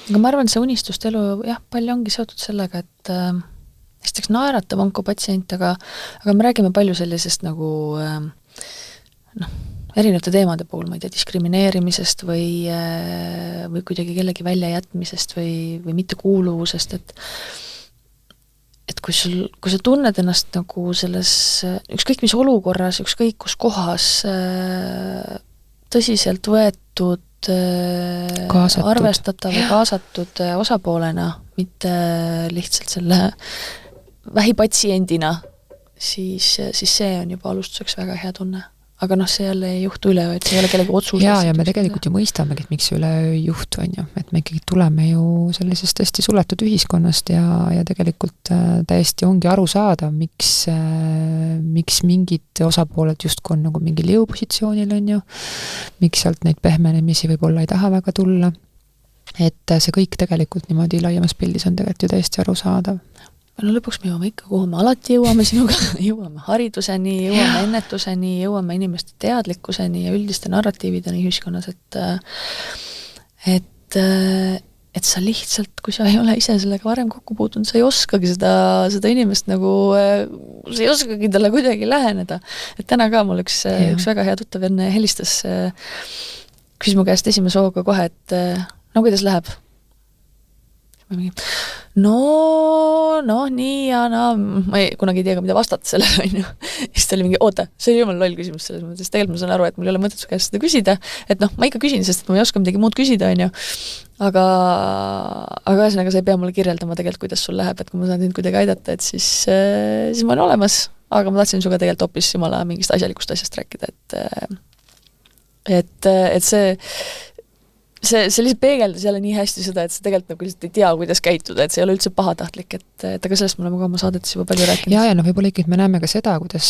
Aga ma arvan, et see unistuste elu, palju ongi seotud sellega, et esiteks naeratav onkopatsient, aga me räägime palju sellisest nagu erinevate teemade puhul, ma ei tea, diskrimineerimisest või kuidagi kellegi väljajätmisest või mittekuuluvusest, et kui sa tunned ennast nagu selles, ükskõik mis olukorras, ükskõik kus kohas tõsiselt võetud, arvestatav ja kaasatud osapoolena, mitte lihtsalt selle vähipatsiendina, siis see on juba alustuseks väga hea tunne. Aga see jälle ei juhtu üleöö, et see ei ole kellegi otsus. Ja me tegelikult ju mõistamegi, et miks üleöö ei juhtu, on ju. Et me ikkagi tuleme ju sellisest hästi suletud ühiskonnast ja tegelikult täiesti ongi aru saada, miks mingid osapooled justku on nagu mingil jõupositsioonil, on ju. Miks sealt neid pehmenemisi võib-olla ei taha väga tulla. Et see kõik tegelikult niimoodi laiemas pildis on tegelikult ju täiesti aru saadav. Lõpuks me jõuame ikka, kuhu me alati jõuame sinuga, jõuame hariduseni, jõuame ennetuseni, jõuame inimeste teadlikkuseni ja üldiste narratiivideni ühiskonnas, et sa lihtsalt, kui sa ei ole ise sellega varem kokku puutunud, sa ei oskagi seda inimest nagu, sa ei oskagi talle kuidagi läheneda. Et täna ka mul üks väga hea tuttav enne helistas, küsis mu käest esimese hooga kohe, et kuidas läheb? Nii ja ma kunagi ei tea ka, mida vastata sellele, on ju. Siis ta oli mingi, oota, see oli jumal loll küsimus selles mõttes, tegelikult ma saan aru, et mul ei ole mõtet su käest seda küsida, et ma ikka küsin, sest ma ei oska midagi muud küsida, on ju. Aga ühesõnaga sa ei pea mulle kirjeldama tegelikult, kuidas sul läheb, et kui ma saan sind kuidagi aidata, et siis ma olen olemas, aga ma tahtsin suga tegelikult hoopis jumala mingist asjalikust asjast rääkida, et see lihtsalt peegeldas jälle nii hästi seda, et sa tegelikult nagu lihtsalt ei tea, kuidas käituda, et see ei ole üldse pahatahtlik, et aga sellest me oleme ka oma saadetes juba palju rääkinud. Ja võib-olla ikkagi me näeme ka seda, kuidas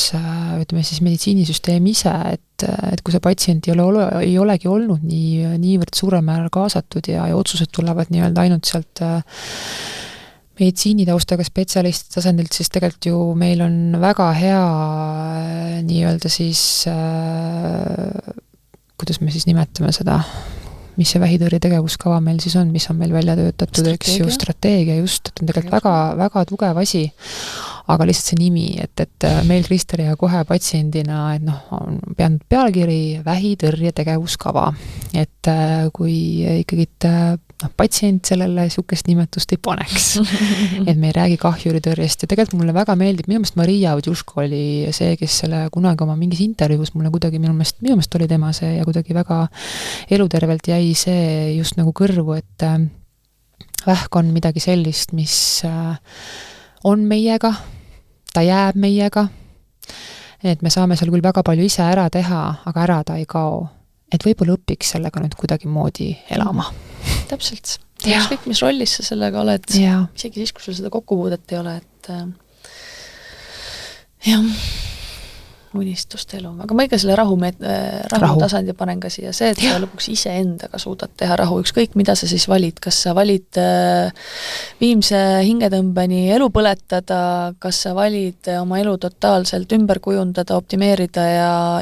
ütleme siis meditsiinisüsteem ise, et kui see patsient ei olegi olnud niivõrd suurel määral kaasatud ja otsused tulevad nii-öelda ainult sealt meditsiinitaustaga spetsialistide tasandilt, siis tegelikult ju meil on väga hea nii-öelda siis kuidas me siis nimetame seda, mis see vähitõrje tegevuskava meil siis on, mis on meil välja töötatud, eks ju, strateegia just, et on tegelikult väga, väga tugev asi, aga lihtsalt see nimi, et meil Kristeri ja kohe patsiendina, et pean pealkiri vähitõrje tegevuskava, et kui ikkagi patsient sellele sukest nimetust ei paneks, et me ei räägi kahjuritõrjest ja tegelikult mulle väga meeldib, minu meelest Maria Udjuško oli see, kes selle kunagi oma mingis intervjuus mulle kuidagi minu meelest oli tema see ja kuidagi väga elutervelt jäi see just nagu kõrvu, et vähk on midagi sellist, mis on meiega, ta jääb meiega, et me saame seal küll väga palju ise ära teha, aga ära ta ei kao, et võib-olla õpiks sellega nüüd kuidagi moodi elama. Täpselt. Kõik, mis rollis sa sellega oled, isegi siis, kui sul seda kokkupuudet ei ole, jah, unistuste elu, aga ma ikka selle rahu tasandi panen ka siia see, et sa lõpuks iseendaga suudad teha rahu, ükskõik mida sa siis valid, kas sa valid viimse hingetõmbeni elu põletada, kas sa valid oma elu totaalselt ümber kujundada, optimeerida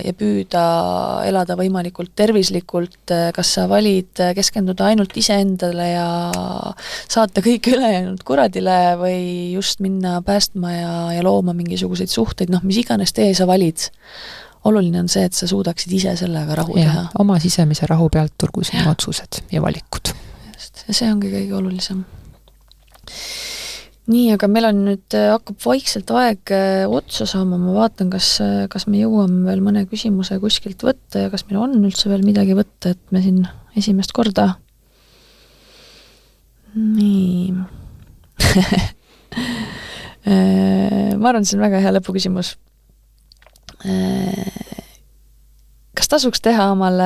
ja püüda elada võimalikult tervislikult, kas sa valid keskenduda ainult iseendale ja saata kõik ülejäänud kuradile või just minna päästma ja looma mingisuguseid suhteid, mis iganes tee sa valid. Oluline on see, et sa suudaksid ise sellega rahu teha. Oma sisemise rahu pealt turgu sinu otsused ja valikud. Just. Ja see ongi kõige olulisem. Nii, aga meil on nüüd, hakkab vaikselt aeg otsa saama, ma vaatan, kas me jõuame veel mõne küsimuse kuskilt võtta ja kas meil on üldse veel midagi võtta, et me siin esimest korda. Nii. Ma arvan, see on väga hea lõpuküsimus. Kas tasuks teha omale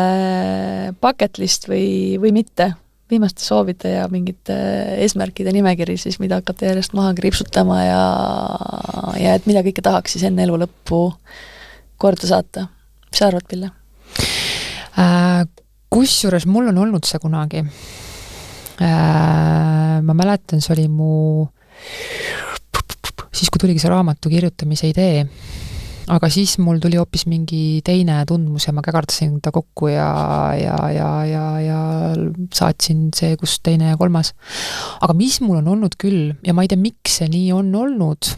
bucket list või mitte? Viimaste soovide ja mingite eesmärkide nimekiri siis, mida hakkate järjest maha kriipsutama ja et mida kõike tahaks siis enne elu lõppu korda saata. Mis sa arvad, Pille? Kusjuures mul on olnud see kunagi. Ma mäletan, see oli siis, kui tuligi see raamatu kirjutamise idee, aga siis mul tuli hoopis mingi teine tundmus ja ma kägardasin ta kokku ja saatsin see, kus teine ja kolmas. Aga mis mul on olnud küll, ja ma ei tea, miks see nii on olnud,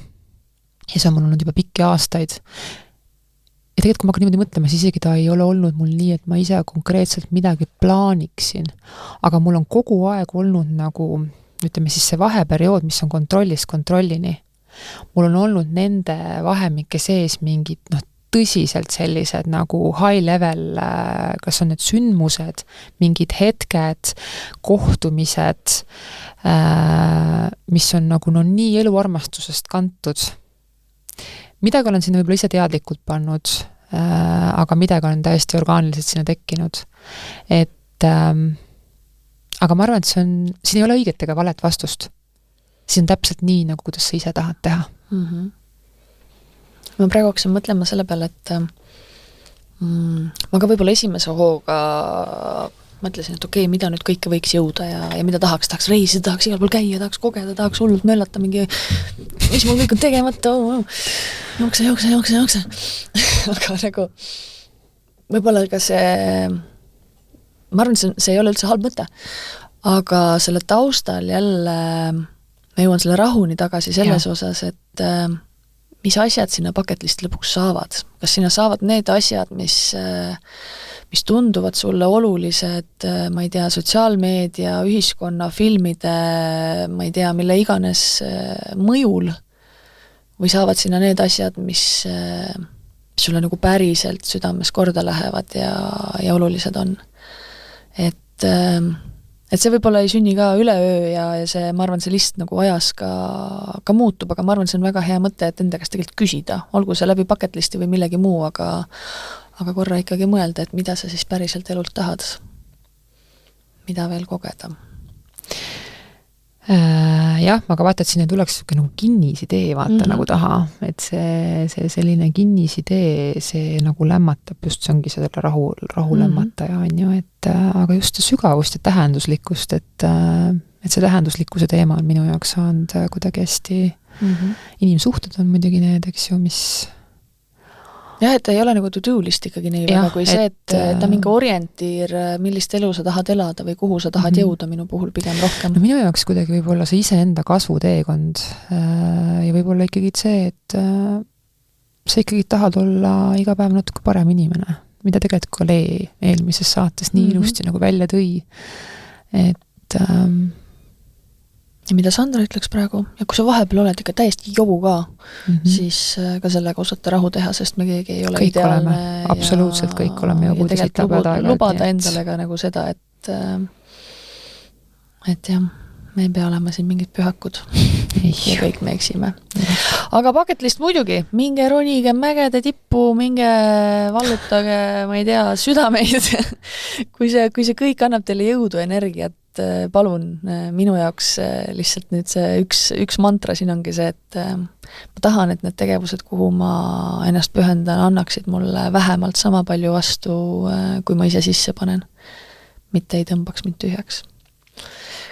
ja see on mul olnud juba pikki aastaid, ja tegelikult, kui ma hakkan niimoodi mõtlema, siis isegi ta ei ole olnud mul nii, et ma ise konkreetselt midagi plaaniksin, aga mul on kogu aeg olnud nagu, ütleme siis see vaheperiood, mis on kontrollist kontrollini. Mul on olnud nende vahemike sees mingid tõsiselt sellised nagu high level, kas on need sündmused, mingid hetked, kohtumised, mis on nagu nii eluarmastusest kantud. Midagi olen sinna võib-olla ise teadlikult pannud, aga midagi on täiesti orgaaniliselt sinna tekkinud. Aga ma arvan, et siin ei ole õiget ega valet vastust. Siis on täpselt nii, nagu kuidas sa ise tahad teha. Ma praegu hakkasin mõtlema selle peale, et ma ka võib-olla esimese hooga mõtlesin, et okei, mida nüüd kõike võiks jõuda ja mida tahaks reisida, tahaks igal pool käia, tahaks kogeda, tahaks hullult möllata mingi, mis mul kõik on tegemata, jookse. Aga nagu võib-olla ka see, ma arvan, see ei ole üldse halb mõte, aga selle taustal jälle ma jõuan selle rahuni tagasi selles osas, et mis asjad sinna bucket list lõpuks saavad. Kas sinna saavad need asjad, mis tunduvad sulle olulised, ma ei tea, sotsiaalmeedia, ühiskonna, filmide, ma ei tea, mille iganes mõjul, või saavad sinna need asjad, mis sulle nagu päriselt südames korda lähevad ja olulised on. Et see võib-olla ei sünni ka üleöö ja see, ma arvan, see list nagu ajas ka muutub, aga ma arvan, see on väga hea mõte, et enda käest tegelikult küsida, olgu see läbi bucket listi või millegi muu, aga korra ikkagi mõelda, et mida sa siis päriselt elult tahad, mida veel kogeda. Jah, aga vaata, et sinna tuleks nagu kinnisidee nagu taha, et see selline kinnisidee, see nagu lämmatab, just see ongi selle rahu lämmataja, on ju, et aga just sügavust ja tähenduslikkust, et see tähenduslikkuse teema on minu jaoks saanud kuidagi hästi, inimsuhted on muidugi need, eks ju, mis jah, et ei ole nagu to-do list ikkagi nii väga, kui see, et ta mingi orientiir, millist elu sa tahad elada või kuhu sa tahad jõuda minu puhul pigem rohkem. No minu jaoks kuidagi võib-olla see iseenda kasvuteekond ja võib-olla ikkagi see, et sa ikkagi tahad olla iga päev natuke parem inimene, mida tegelikult ka eelmises saates nii ilusti nagu välja tõi. Et ja mida Sandra ütleks praegu, ja kui sa vahepeal oled ikka täiesti jobu ka, siis ka sellega osata rahu teha, sest me keegi ei ole kõik ideaalne. Oleme, absoluutselt kõik oleme jobud ja siit läbad aega. Lubada endale ka nagu seda, et jah, me ei pea olema siin mingid pühakud. ja kõik me eksime. Aga bucket list muidugi, minge ronige mägede tippu, minge vallutage, ma ei tea, südameid. kui see kõik annab teile jõudu, energiat, palun, minu jaoks lihtsalt nüüd see üks mantra siin ongi see, et ma tahan, et need tegevused, kuhu ma ennast pühendan, annaksid mulle vähemalt sama palju vastu, kui ma ise sisse panen. Mitte ei tõmbaks mind tühjaks.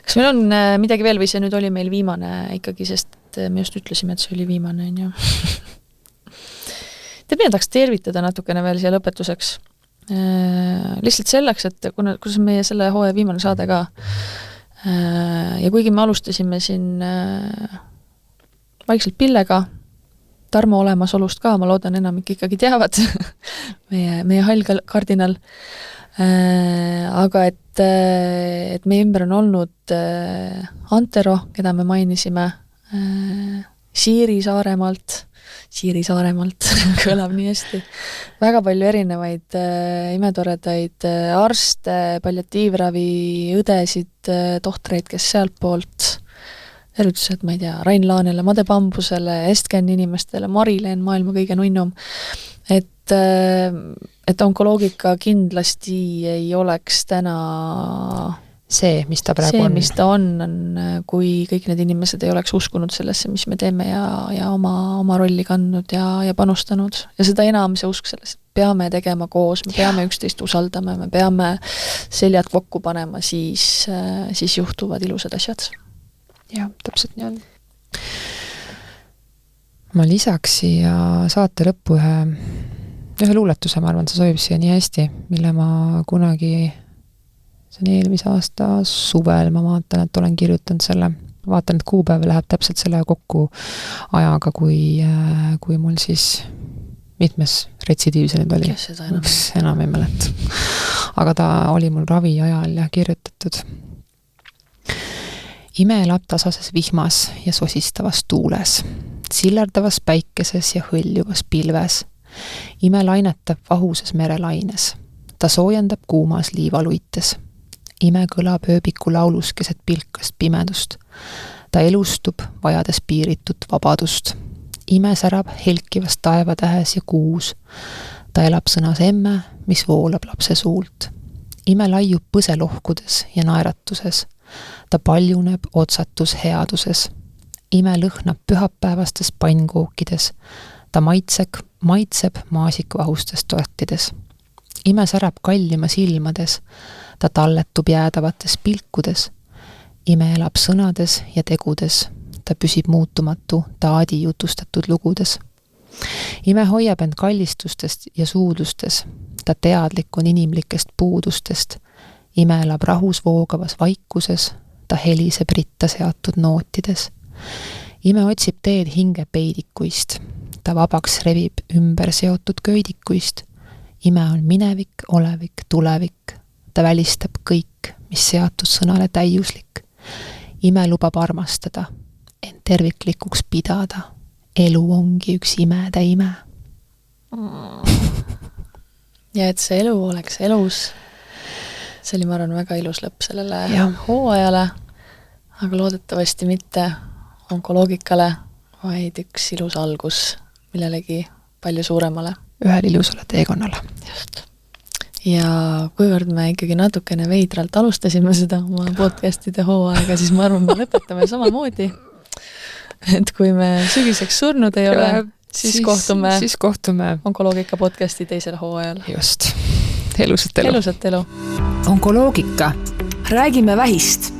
Kas meil on midagi veel või see nüüd oli meil viimane ikkagi, sest me just ütlesime, et see oli viimane, on ju. Te tahaks tervitada natukene veel siia lõpetuseks. Lihtsalt selleks, et kuidas meie selle hooaja viimane saade ka. Ja kuigi me alustasime siin vaikselt Pillega, Tarmo olemasolust ka, ma loodan enamik ikkagi teavad, meie hall kardinal. Aga et meie ümber on olnud Antero, keda me mainisime, Siiri Saaremaalt, kõlab nii hästi, väga palju erinevaid imetoredaid arste, palliatiivravi, õdesid, tohtreid, kes sealt poolt tervitused, ma ei tea, Rain Laanele, Made Bambusele, Estken inimestele, Marileen, maailma kõige nunnum, et onkoloogika kindlasti ei oleks täna see, mis ta praegu on. See, mis ta on, kui kõik need inimesed ei oleks uskunud sellesse, mis me teeme ja oma rolli kandnud ja panustanud. Ja seda enam see usk sellest. Peame tegema koos, me peame üksteist usaldama, me peame seljad kokku panema, siis juhtuvad ilusad asjad. Jah, täpselt nii on. Ma lisaks siia saate lõppu ühe luuletuse, ma arvan, see sobib siia nii hästi, mille ma kunagi, see on eelmise aasta suvel, ma vaatan, et olen kirjutanud selle, vaatan, et kuupäev läheb täpselt selle kokku ajaga, kui mul siis mitmes retsidiivse nüüd oli. Kes seda enam ei mäleta. Aga ta oli mul ravi ajal ja kirjutatud. Ime elab tasases vihmas ja sosistavas tuules, sillerdavas päikeses ja hõljuvas pilves. Ime lainetab vahuses merelaines. Ta soojendab kuumas liivaluites. Ime kõlab ööbiku laulus keset pilkast pimedust. Ta elustub, vajades piiritut vabadust. Ime särab helkivas taevatähes ja kuus. Ta elab sõnas emme, mis voolab lapse suult. Ime laiub põselohkudes ja naeratuses. Ta paljuneb otsatus headuses. Ime lõhnab pühapäevastes pannkookides. Ta maitseb maasikvahustes tortides. Ime särab kallima silmades. Ta talletub jäädavates pilkudes. Ime elab sõnades ja tegudes. Ta püsib muutumatu taadi jutustatud lugudes. Ime hoiab end kallistustest ja suudlustes. Ta teadlik on inimlikest puudustest. Ime elab rahus voogavas vaikuses. Ta heliseb ritta seatud nootides. Ime otsib teed hinge peidikuist. Ta vabaks revib ümber seotud köidikuist. Ime on minevik, olevik, tulevik. Ta välistab kõik, mis seatud sõnale täiuslik. Ime lubab armastada, ent terviklikuks pidada. Elu ongi üks imede ime. Ja et see elu oleks elus. See oli, ma arvan, väga ilus lõpp sellele hooajale, aga loodetavasti mitte onkoloogikale, vaid üks ilus algus millelegi palju suuremale. Ühel ilusale teekonnale. Just. Ja kuivõrd me ikkagi natukene veidralt alustasime seda oma podcastide hooaega, siis ma arvan, me lõpetame samamoodi. Et kui me sügiseks surnud ei ole, siis kohtume onkoloogika podcasti teisel hooajal. Just. Elusat elu. Elusat elu. Onkoloogika. Räägime vähist.